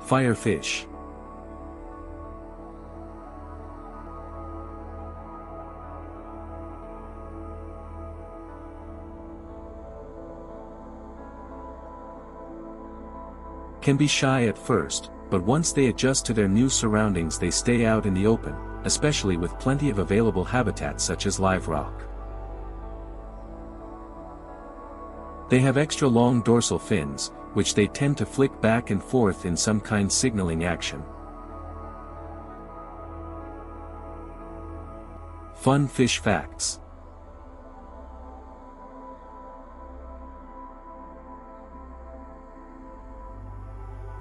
Firefish. can be shy at first, but once they adjust to their new surroundings they stay out in the open, especially with plenty of available habitats such as live rock. They have extra long dorsal fins, which they tend to flick back and forth in some kind signaling action. Fun fish facts.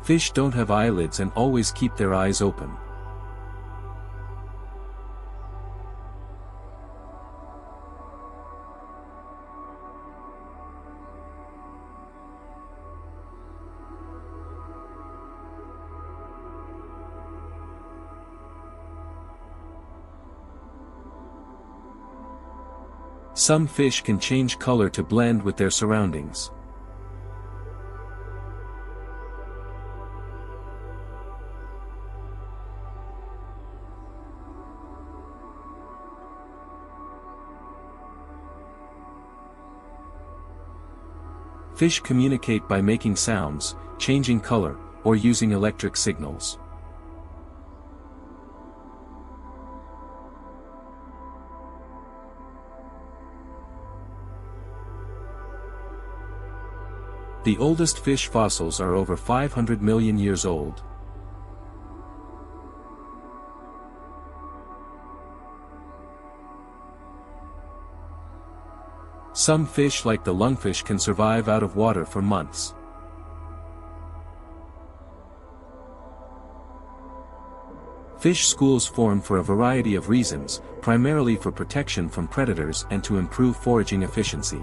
Fish don't have eyelids and always keep their eyes open. Some fish can change color to blend with their surroundings. Fish communicate by making sounds, changing color, or using electric signals. The oldest fish fossils are over 500 million years old. Some fish like the lungfish can survive out of water for months. Fish schools form for a variety of reasons, primarily for protection from predators and to improve foraging efficiency.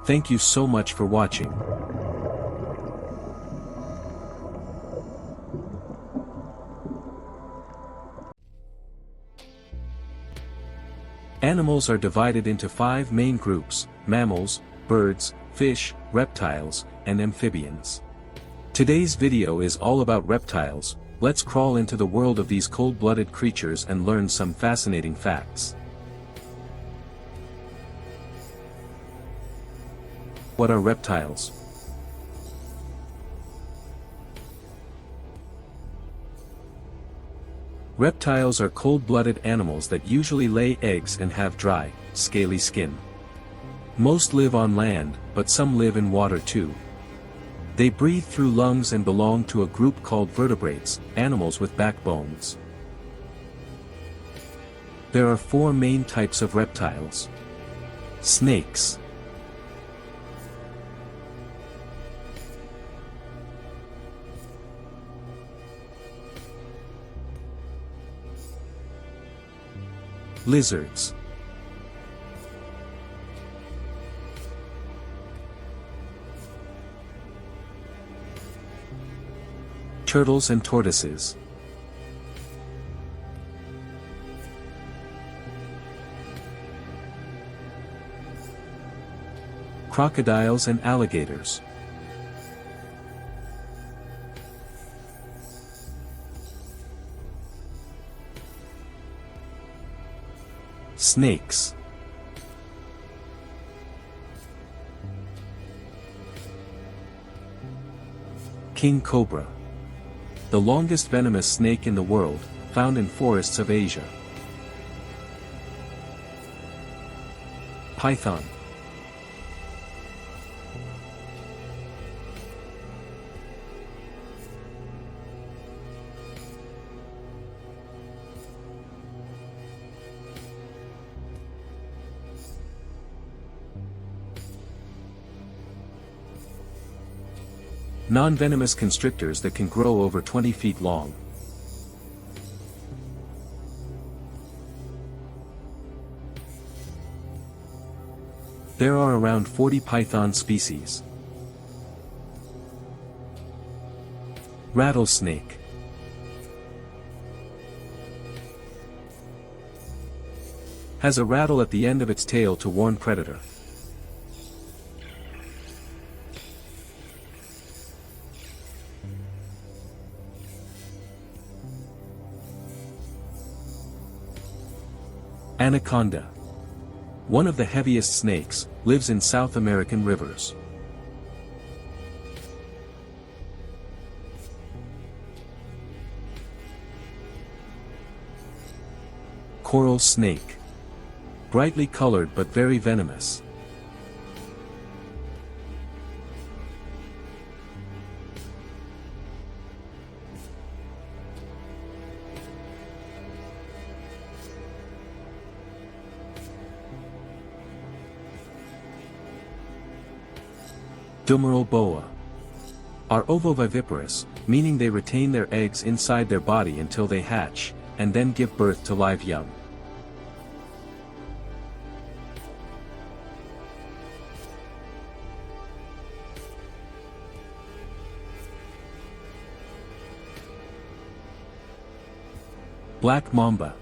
Thank you so much for watching. Animals are divided into 5 main groups: mammals, birds, fish, reptiles, and amphibians. Today's video is all about reptiles. Let's crawl into the world of these cold-blooded creatures and learn some fascinating facts. What are reptiles? Reptiles are cold-blooded animals that usually lay eggs and have dry, scaly skin. Most live on land, but some live in water too. They breathe through lungs and belong to a group called vertebrates, animals with backbones. There are 4 main types of reptiles. Snakes. Lizards. Turtles and tortoises. Crocodiles and alligators. Snakes. King cobra. The longest venomous snake in the world, found in forests of Asia. Python. Non-venomous constrictors that can grow over 20 feet long. There are around 40 python species. Rattlesnake. Has a rattle at the end of its tail to warn predator. Anaconda. One of the heaviest snakes, lives in South American rivers. Coral snake. Brightly colored but very venomous. Dumeral boa. Are ovoviviparous, meaning they retain their eggs inside their body until they hatch, and then give birth to live young. Black mamba.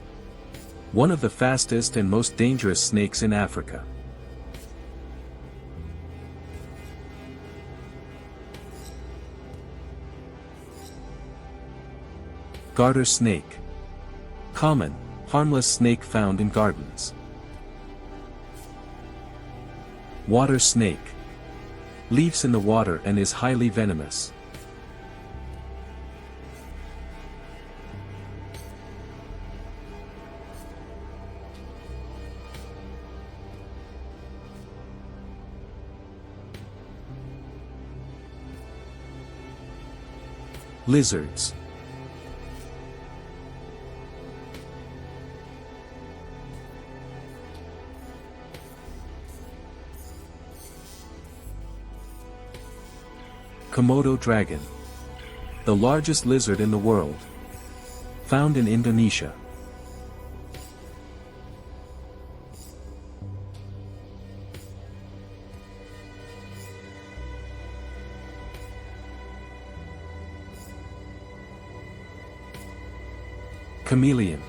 One of the fastest and most dangerous snakes in Africa. Garter snake. Common, harmless snake found in gardens. Water snake. Lives in the water and is highly venomous. Lizards. Komodo dragon. The largest lizard in the world. Found in Indonesia. Chameleon.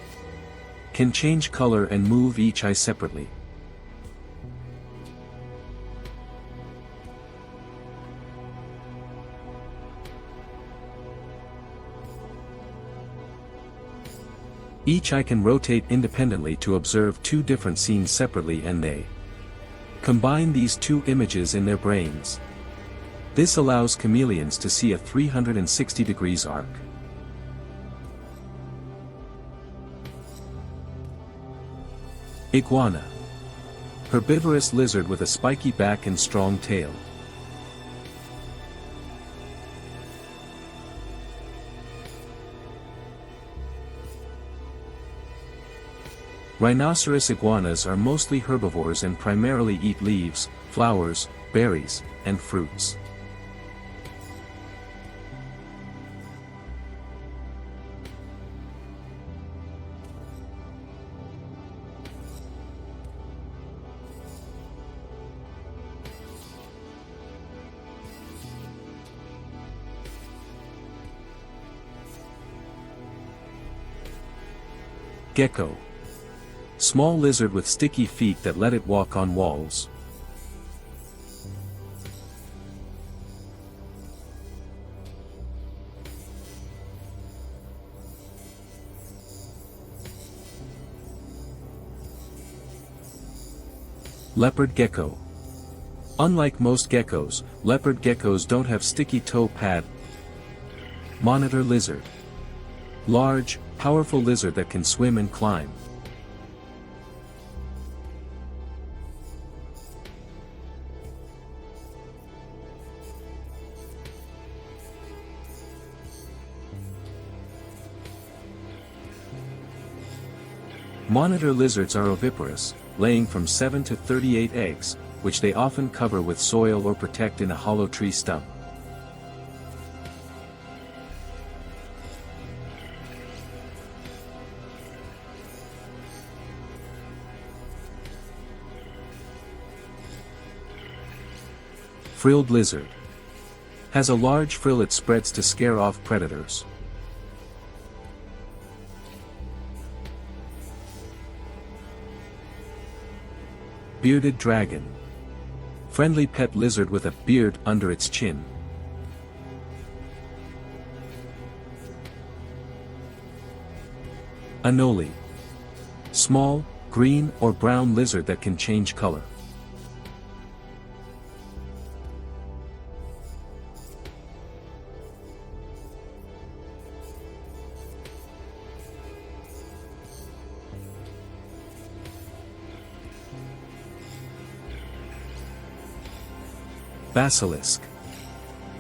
Can change color and move each eye separately. Each eye can rotate independently to observe two different scenes separately, and they combine these two images in their brains. This allows chameleons to see a 360 degrees arc. Iguana. Herbivorous lizard with a spiky back and strong tail. Rhinoceros iguanas are mostly herbivores and primarily eat leaves, flowers, berries, and fruits. Gecko. Small lizard with sticky feet that let it walk on walls. Leopard gecko. Unlike most geckos, leopard geckos don't have sticky toe pad. Monitor lizard. Large, powerful lizard that can swim and climb. Monitor lizards are oviparous, laying from 7 to 38 eggs, which they often cover with soil or protect in a hollow tree stump. Frilled lizard. Has a large frill it spreads to scare off predators. Bearded dragon. Friendly pet lizard with a beard under its chin. Anole. Small, green or brown lizard that can change color. Basilisk.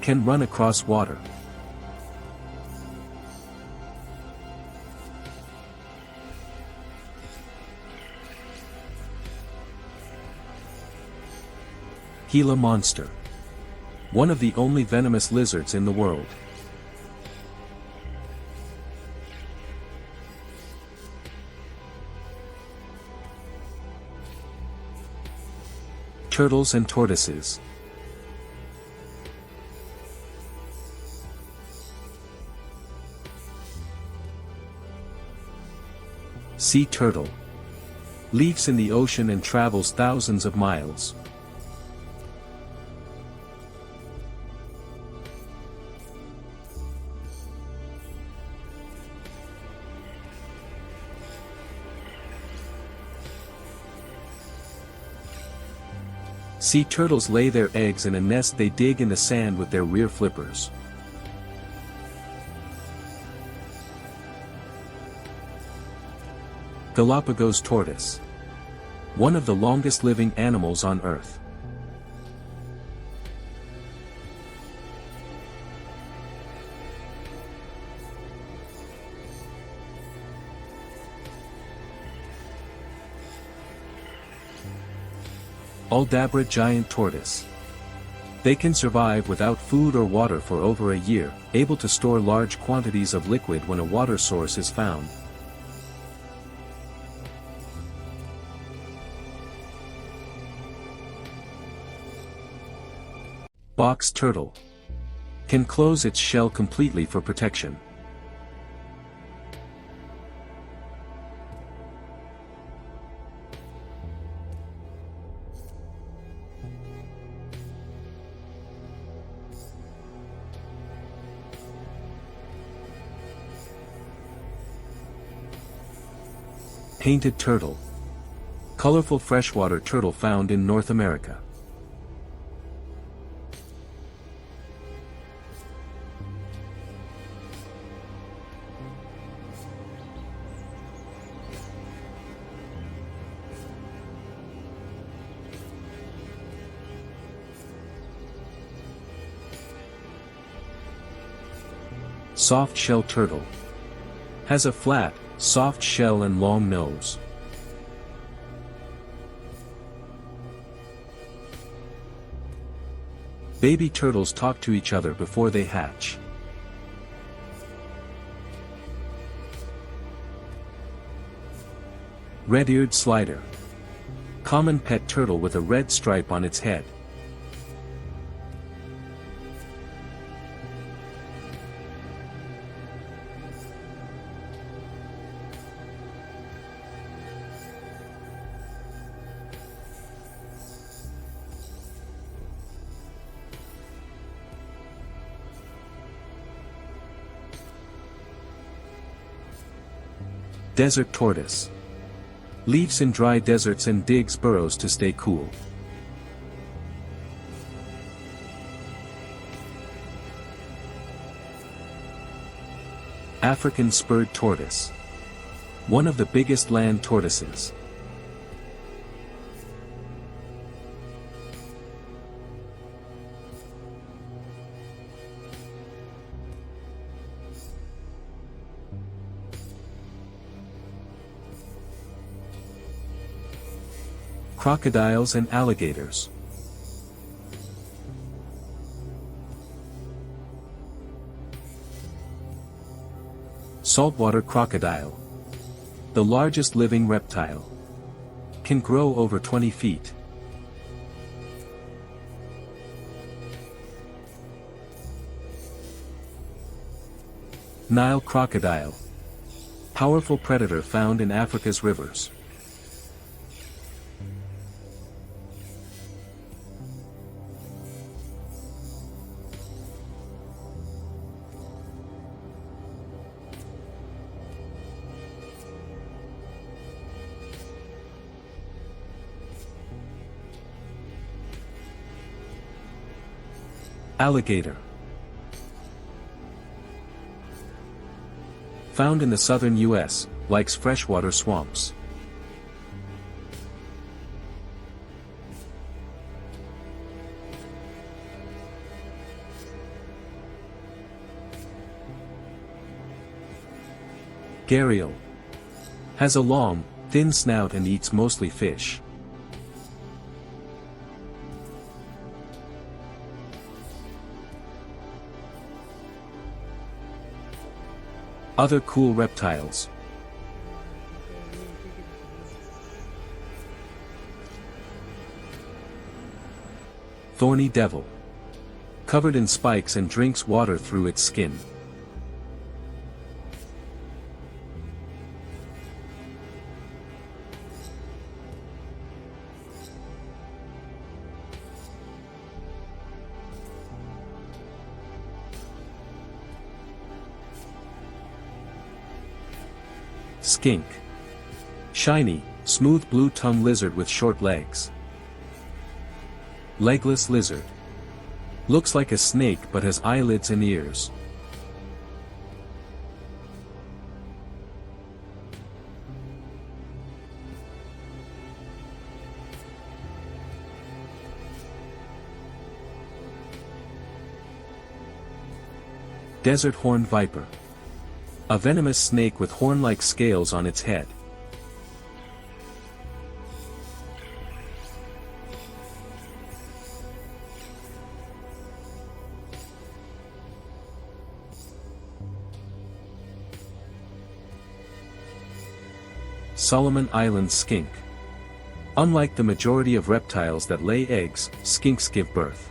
Can run across water. Gila monster. One of the only venomous lizards in the world. Turtles and tortoises. Sea turtle. Lives in the ocean and travels thousands of miles. Sea turtles lay their eggs in a nest they dig in the sand with their rear flippers. Galapagos tortoise. One of the longest living animals on Earth. Aldabra giant tortoise. They can survive without food or water for over a year, able to store large quantities of liquid when a water source is found. Box turtle. Can close its shell completely for protection. Painted turtle. Colorful freshwater turtle found in North America. Soft-shell turtle. Has a flat, soft shell and long nose. Baby turtles talk to each other before they hatch. Red-eared slider. Common pet turtle with a red stripe on its head. Desert tortoise. Lives in dry deserts and digs burrows to stay cool. African spurred tortoise. One of the biggest land tortoises. Crocodiles and alligators. Saltwater crocodile. The largest living reptile. Can grow over 20 feet. Nile crocodile. Powerful predator found in Africa's rivers. Alligator. Found in the southern U.S., likes freshwater swamps. Gharial. Has a long, thin snout and eats mostly fish. Other cool reptiles. Thorny devil. Covered in spikes and drinks water through its skin. Skink. Shiny, smooth blue-tongued lizard with short legs. Legless lizard. Looks like a snake but has eyelids and ears. Desert horned viper. A venomous snake with horn-like scales on its head. Solomon Island skink. Unlike the majority of reptiles that lay eggs, skinks give birth.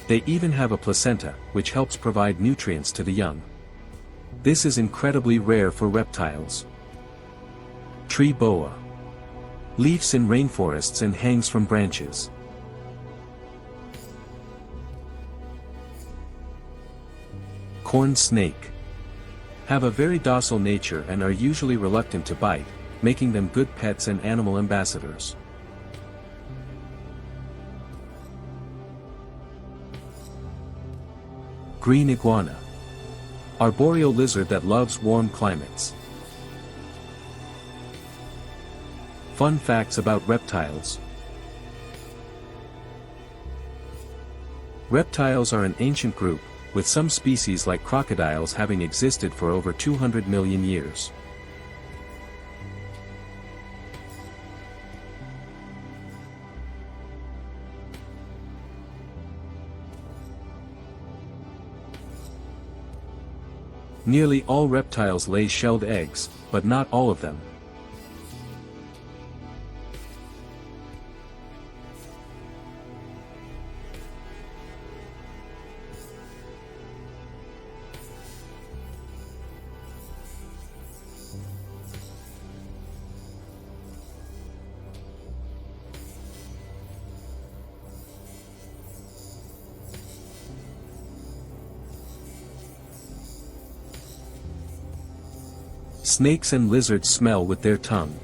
They even have a placenta, which helps provide nutrients to the young. This is incredibly rare for reptiles. Tree boa. Leaves in rainforests and hangs from branches. Corn snake. Have a very docile nature and are usually reluctant to bite, making them good pets and animal ambassadors. Green iguana. Arboreal lizard that loves warm climates. Fun facts about reptiles. Reptiles are an ancient group, with some species like crocodiles having existed for over 200 million years. Nearly all reptiles lay shelled eggs, but not all of them. Snakes and lizards smell with their tongue.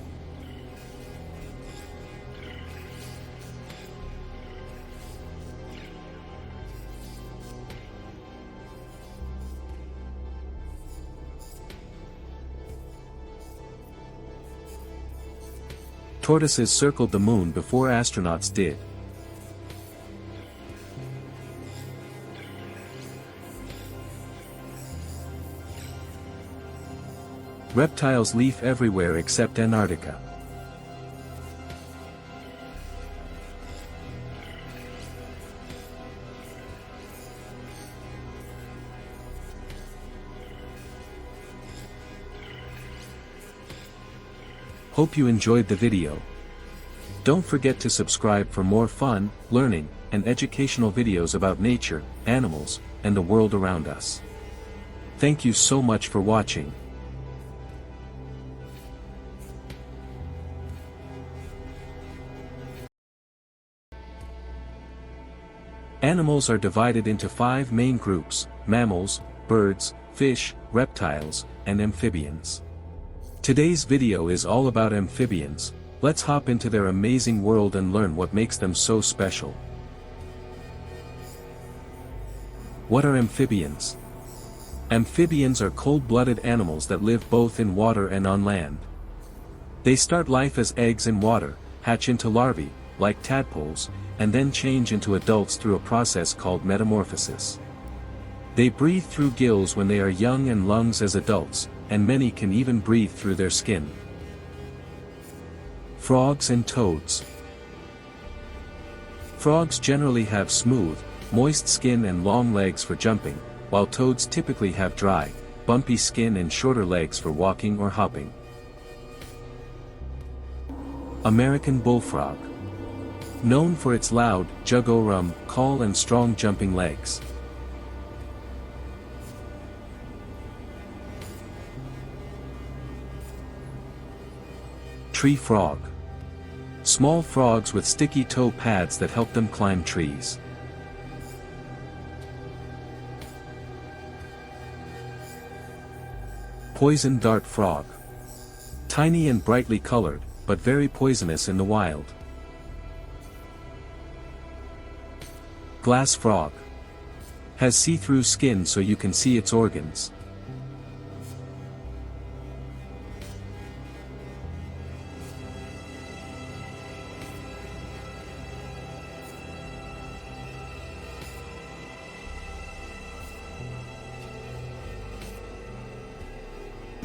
Tortoises circled the moon before astronauts did. Reptiles leaf everywhere except Antarctica. Hope you enjoyed the video. Don't forget to subscribe for more fun, learning, and educational videos about nature, animals, and the world around us. Thank you so much for watching. Animals are divided into 5 main groups: mammals, birds, fish, reptiles, and amphibians. Today's video is all about amphibians. Let's hop into their amazing world and learn what makes them so special. What are amphibians? Amphibians are cold-blooded animals that live both in water and on land. They start life as eggs in water, hatch into larvae, like tadpoles, and then change into adults through a process called metamorphosis. They breathe through gills when they are young and lungs as adults, and many can even breathe through their skin. Frogs and toads. Frogs generally have smooth, moist skin and long legs for jumping, while toads typically have dry, bumpy skin and shorter legs for walking or hopping. American bullfrog. Known for its loud, jug-o-rum call and strong jumping legs. Tree frog. Small frogs with sticky toe pads that help them climb trees. Poison dart frog. Tiny and brightly colored, but very poisonous in the wild. Glass frog. Has see-through skin so you can see its organs.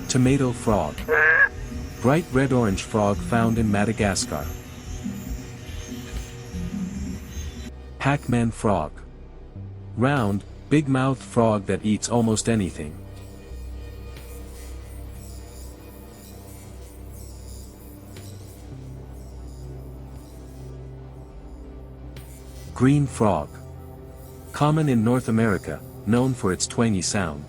Tomato frog. Bright red-orange frog found in Madagascar. Pac-Man frog. Round, big-mouthed frog that eats almost anything. Green frog. Common in North America, known for its twangy sound.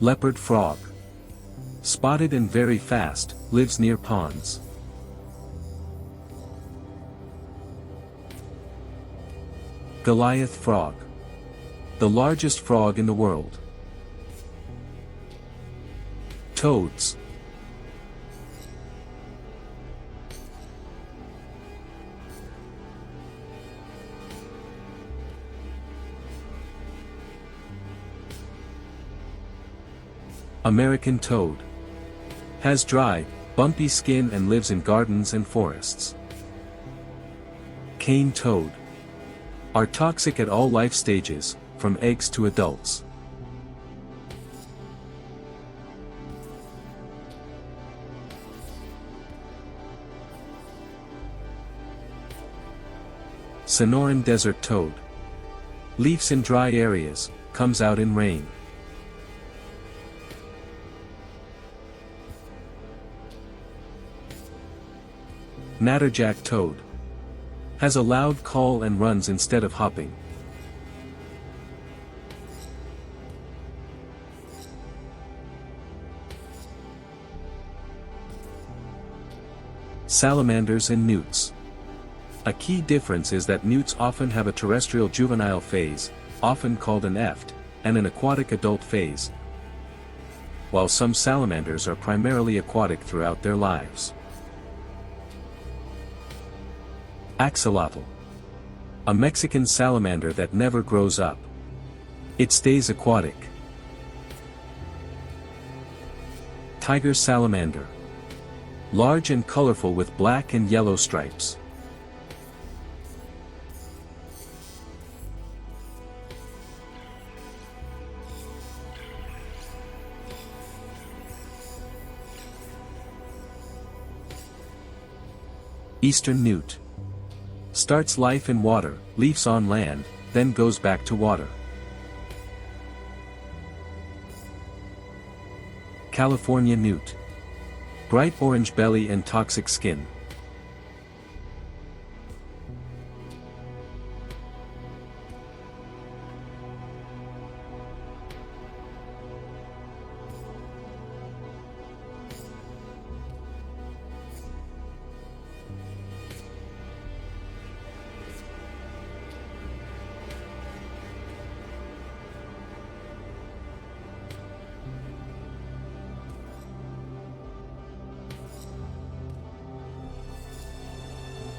Leopard frog. Spotted and very fast, lives near ponds. Goliath frog. The largest frog in the world. Toads. American toad. Has dry, bumpy skin and lives in gardens and forests. Cane toad. Are toxic at all life stages, from eggs to adults. Sonoran desert toad. Leaves in dry areas, comes out in rain. Natterjack toad. Has a loud call and runs instead of hopping. Salamanders and newts. A key difference is that newts often have a terrestrial juvenile phase, often called an eft, and an aquatic adult phase, while some salamanders are primarily aquatic throughout their lives. Axolotl. A Mexican salamander that never grows up. It stays aquatic. Tiger salamander. Large and colorful with black and yellow stripes. Eastern newt. Starts life in water, leaves on land, then goes back to water. California newt. Bright orange belly and toxic skin.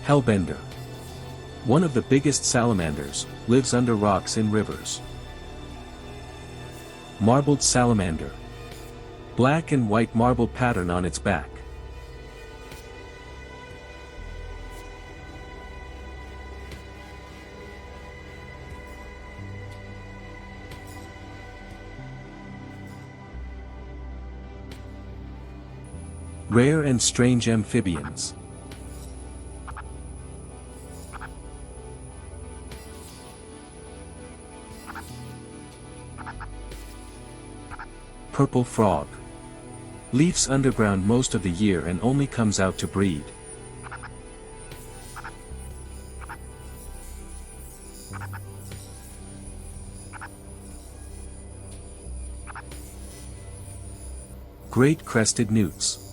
Hellbender. One of the biggest salamanders, lives under rocks in rivers. Marbled salamander. Black and white marbled pattern on its back. Rare and strange amphibians. Purple frog. Lives underground most of the year and only comes out to breed. Great crested newts.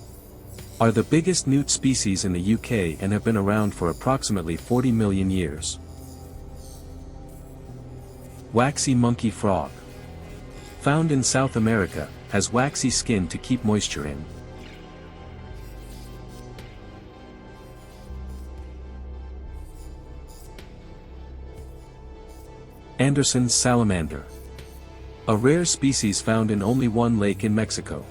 Are the biggest newt species in the UK and have been around for approximately 40 million years. Waxy monkey frog. Found in South America, has waxy skin to keep moisture in. Anderson's salamander. A rare species found in only one lake in Mexico.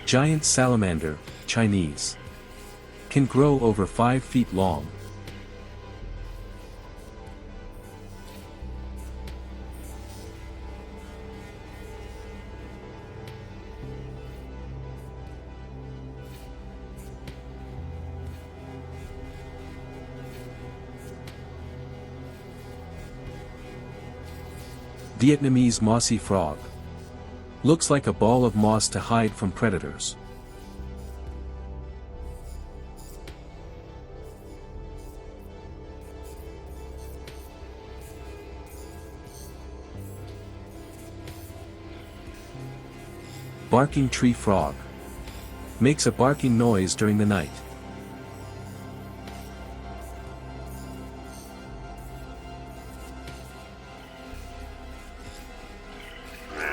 Giant salamander, Chinese. Can grow over 5 feet long. Vietnamese mossy frog. Looks like a ball of moss to hide from predators. Barking tree frog. Makes a barking noise during the night.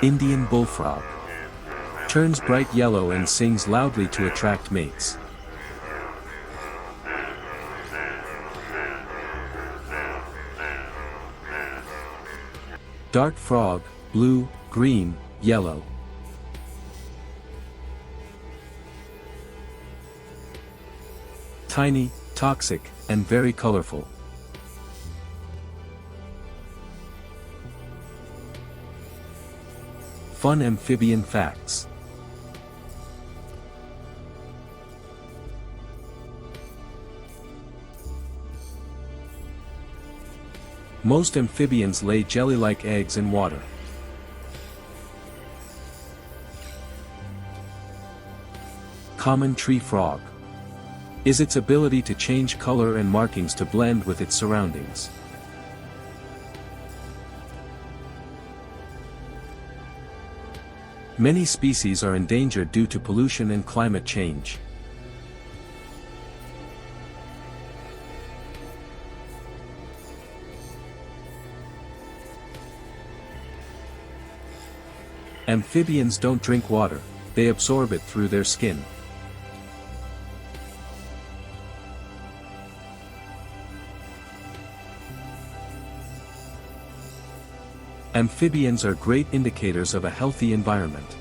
Indian bullfrog. Turns bright yellow and sings loudly to attract mates. Dart frog, blue, green, yellow. Tiny, toxic, and very colorful. Fun amphibian facts. Most amphibians lay jelly-like eggs in water. Common tree frog. Is its ability to change color and markings to blend with its surroundings. Many species are endangered due to pollution and climate change. Amphibians don't drink water, they absorb it through their skin. Amphibians are great indicators of a healthy environment.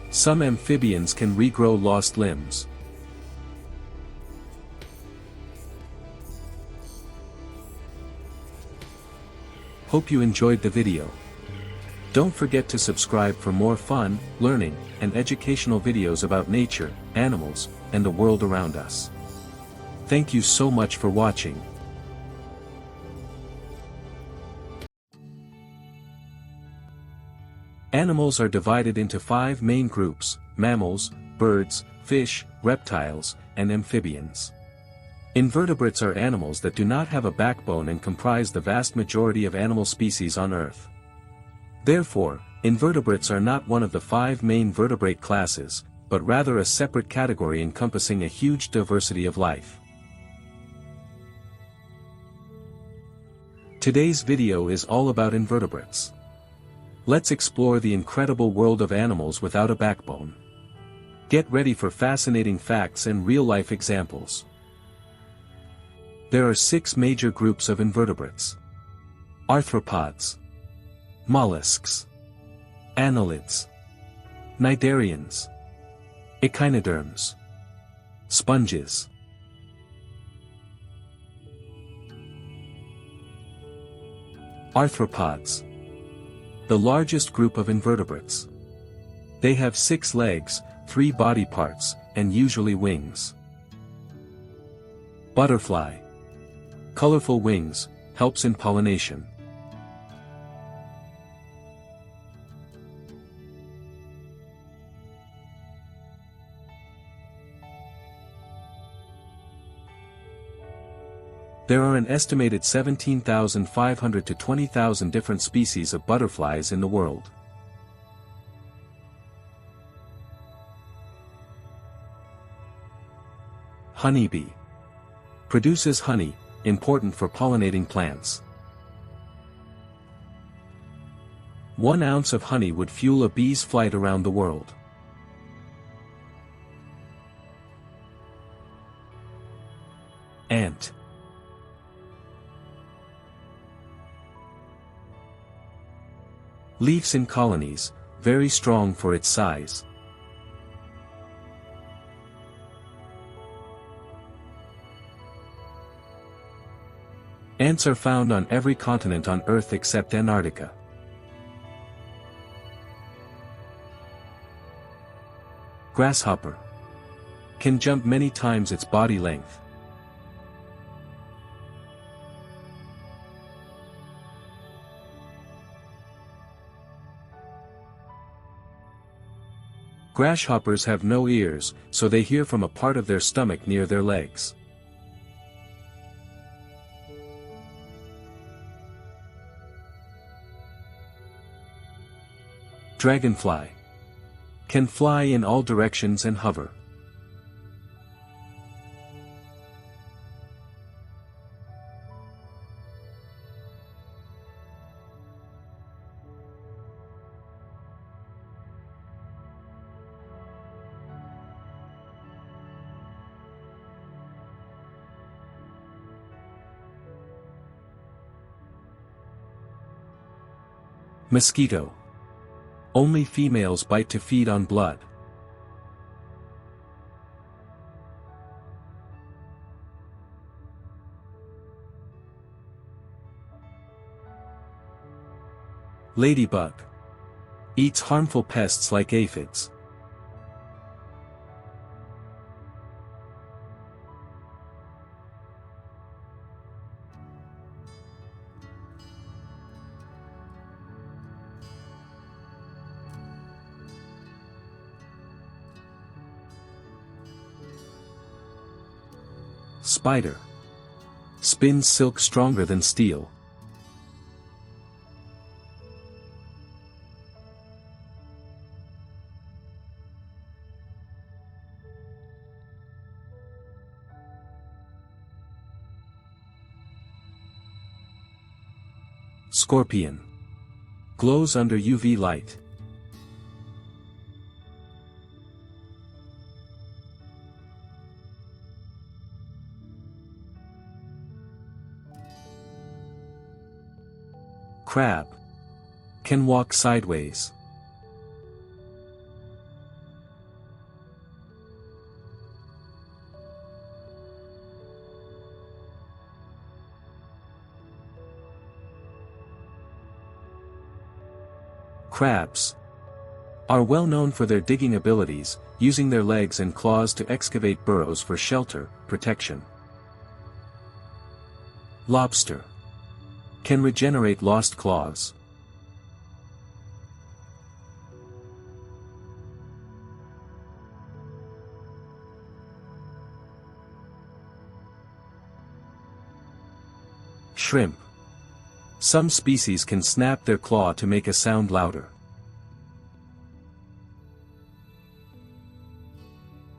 Some amphibians can regrow lost limbs. Hope you enjoyed the video. Don't forget to subscribe for more fun, learning, and educational videos about nature, animals, and the world around us. Thank you so much for watching. Animals are divided into 5 main groups: mammals, birds, fish, reptiles, and amphibians. Invertebrates are animals that do not have a backbone and comprise the vast majority of animal species on Earth. Therefore, invertebrates are not one of the 5 main vertebrate classes, but rather a separate category encompassing a huge diversity of life. Today's video is all about invertebrates. Let's explore the incredible world of animals without a backbone. Get ready for fascinating facts and real-life examples. There are 6 major groups of invertebrates: arthropods, mollusks, annelids, cnidarians, echinoderms, sponges. Arthropods. The largest group of invertebrates. They have 6 legs, 3 body parts, and usually wings. Butterfly. Colorful wings, helps in pollination. There are an estimated 17,500 to 20,000 different species of butterflies in the world. Honeybee. Produces honey, important for pollinating plants. 1 ounce of honey would fuel a bee's flight around the world. Ant. Leaves in colonies, very strong for its size. Ants are found on every continent on Earth except Antarctica. Grasshopper. Can jump many times its body length. Grasshoppers have no ears, so they hear from a part of their stomach near their legs. Dragonfly. Can fly in all directions and hover. Mosquito. Only females bite to feed on blood. Ladybug. Eats harmful pests like aphids. Spider. Spins silk stronger than steel. Scorpion. Glows under UV light. Crab. Can walk sideways. Crabs are well known for their digging abilities, using their legs and claws to excavate burrows for shelter, protection. Lobster. Can regenerate lost claws. Shrimp. Some species can snap their claw to make a sound louder.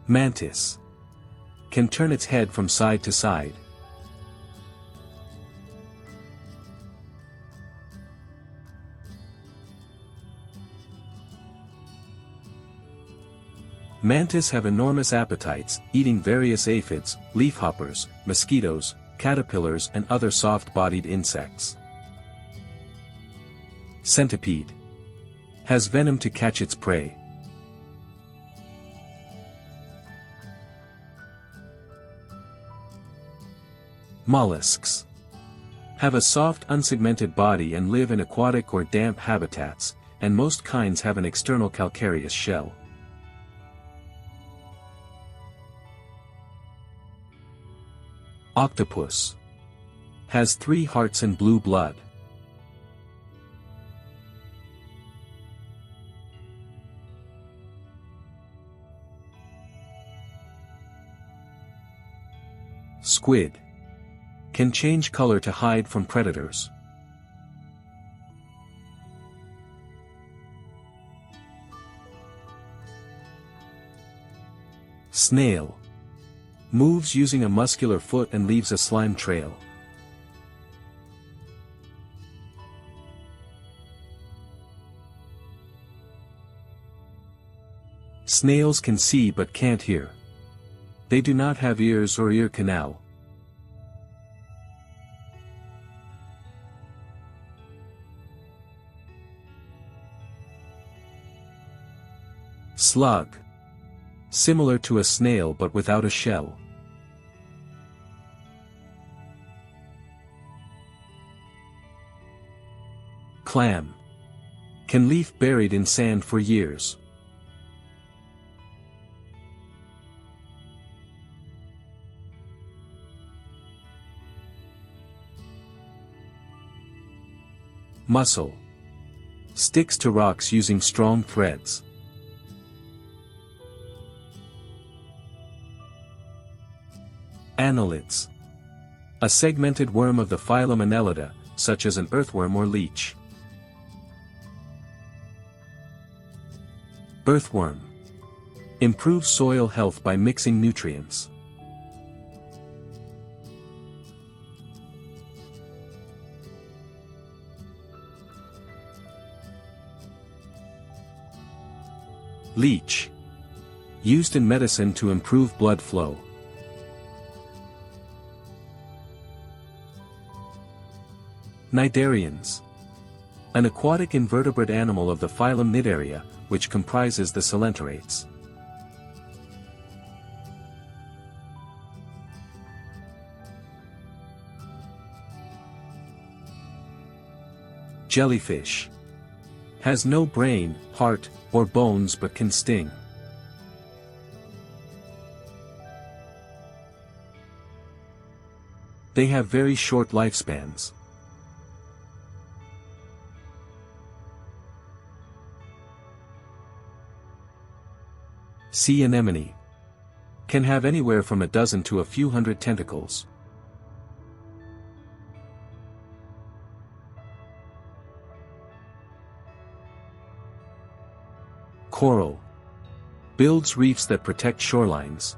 Mantis. Can turn its head from side to side. Mantis have enormous appetites, eating various aphids, leafhoppers, mosquitoes, caterpillars and other soft-bodied insects. Centipede. Has venom to catch its prey. Mollusks. Have a soft unsegmented body and live in aquatic or damp habitats, and most kinds have an external calcareous shell. Octopus. Has 3 hearts and blue blood. Squid. Can change color to hide from predators. Snail. Moves using a muscular foot and leaves a slime trail. Snails can see but can't hear. They do not have ears or ear canal. Slug. Similar to a snail but without a shell. Clam. Can leave buried in sand for years. Mussel. Sticks to rocks using strong threads. Annelids. A segmented worm of the phylum Annelida, such as an earthworm or leech. Earthworm. Improves soil health by mixing nutrients. Leech. Used in medicine to improve blood flow. Cnidarians. An aquatic invertebrate animal of the phylum Cnidaria, which comprises the coelenterate. Jellyfish. Has no brain, heart, or bones but can sting. They have very short lifespans. Sea anemone. Can have anywhere from a dozen to a few hundred tentacles. Coral. Builds reefs that protect shorelines.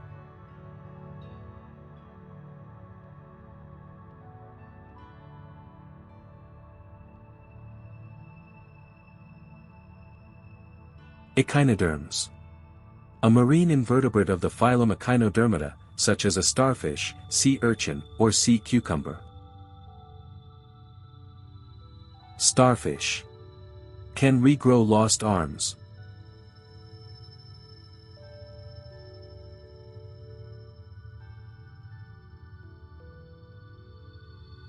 Echinoderms. A marine invertebrate of the phylum Echinodermata, such as a starfish, sea urchin, or sea cucumber. Starfish. Can regrow lost arms.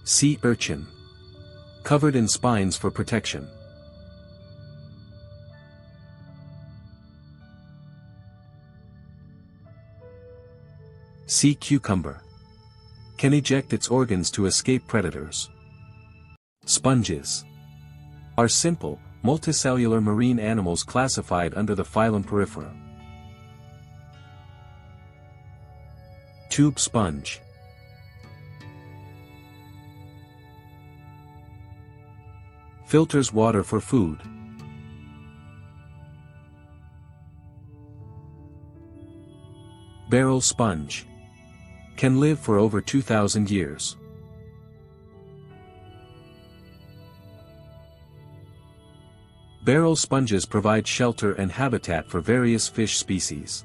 Sea urchin. Covered in spines for protection. Sea cucumber. Can eject its organs to escape predators. Sponges. Are simple, multicellular marine animals classified under the phylum Porifera. Tube sponge. Filters water for food. Barrel sponge. Can live for over 2,000 years. Barrel sponges provide shelter and habitat for various fish species.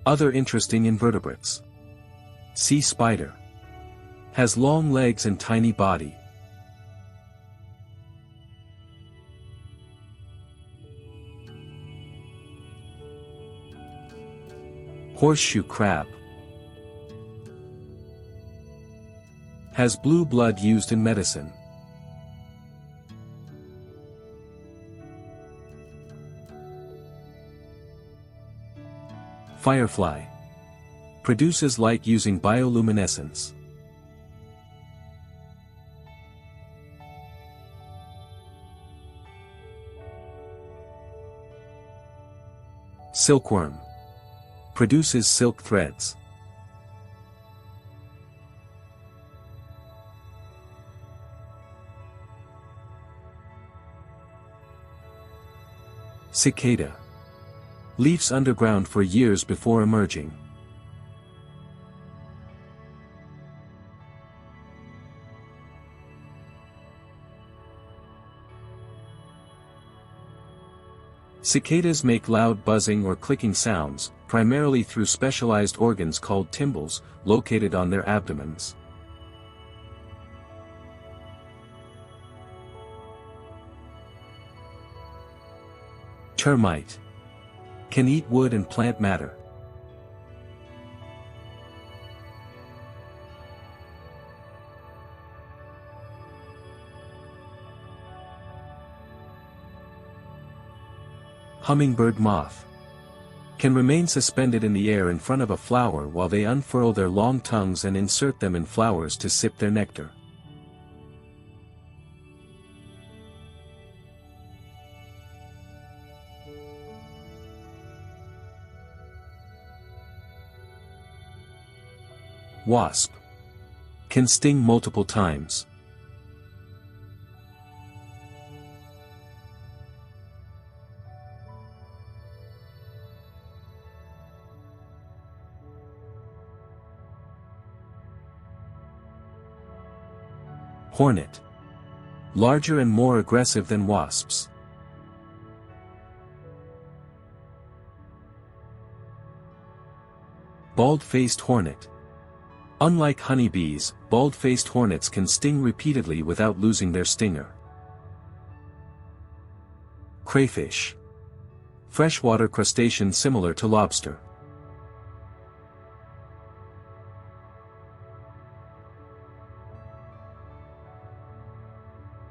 Other interesting invertebrates. Sea spider. Has long legs and tiny body. Horseshoe crab. Has blue blood used in medicine. Firefly. Produces light using bioluminescence. Silkworm. Produces silk threads. Cicada. Leaves underground for years before emerging. Cicadas make loud buzzing or clicking sounds, primarily through specialized organs called tymbals, located on their abdomens. Termite. Can eat wood and plant matter. Hummingbird moth. Can remain suspended in the air in front of a flower while they unfurl their long tongues and insert them in flowers to sip their nectar. Wasp. Can sting multiple times. Hornet. Larger and more aggressive than wasps. Bald-faced hornet. Unlike honeybees, bald-faced hornets can sting repeatedly without losing their stinger. Crayfish. Freshwater crustacean similar to lobster.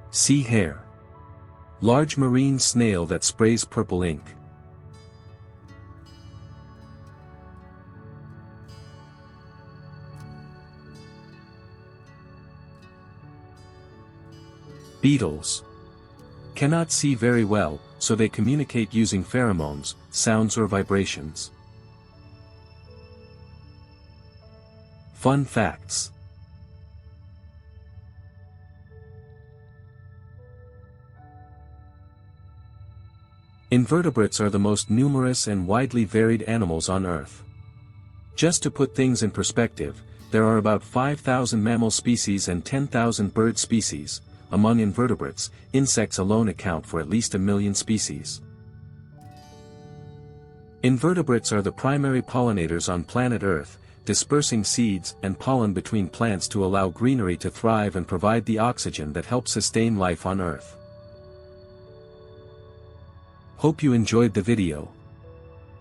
Sea hare. Large marine snail that sprays purple ink. Beetles. Cannot see very well, so they communicate using pheromones, sounds or vibrations. Fun facts. Invertebrates are the most numerous and widely varied animals on Earth. Just to put things in perspective, there are about 5,000 mammal species and 10,000 bird species. Among invertebrates, insects alone account for at least 1 million species. Invertebrates are the primary pollinators on planet Earth, dispersing seeds and pollen between plants to allow greenery to thrive and provide the oxygen that helps sustain life on Earth. Hope you enjoyed the video.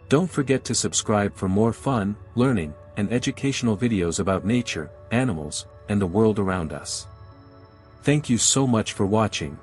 Don't forget to subscribe for more fun, learning, and educational videos about nature, animals, and the world around us. Thank you so much for watching.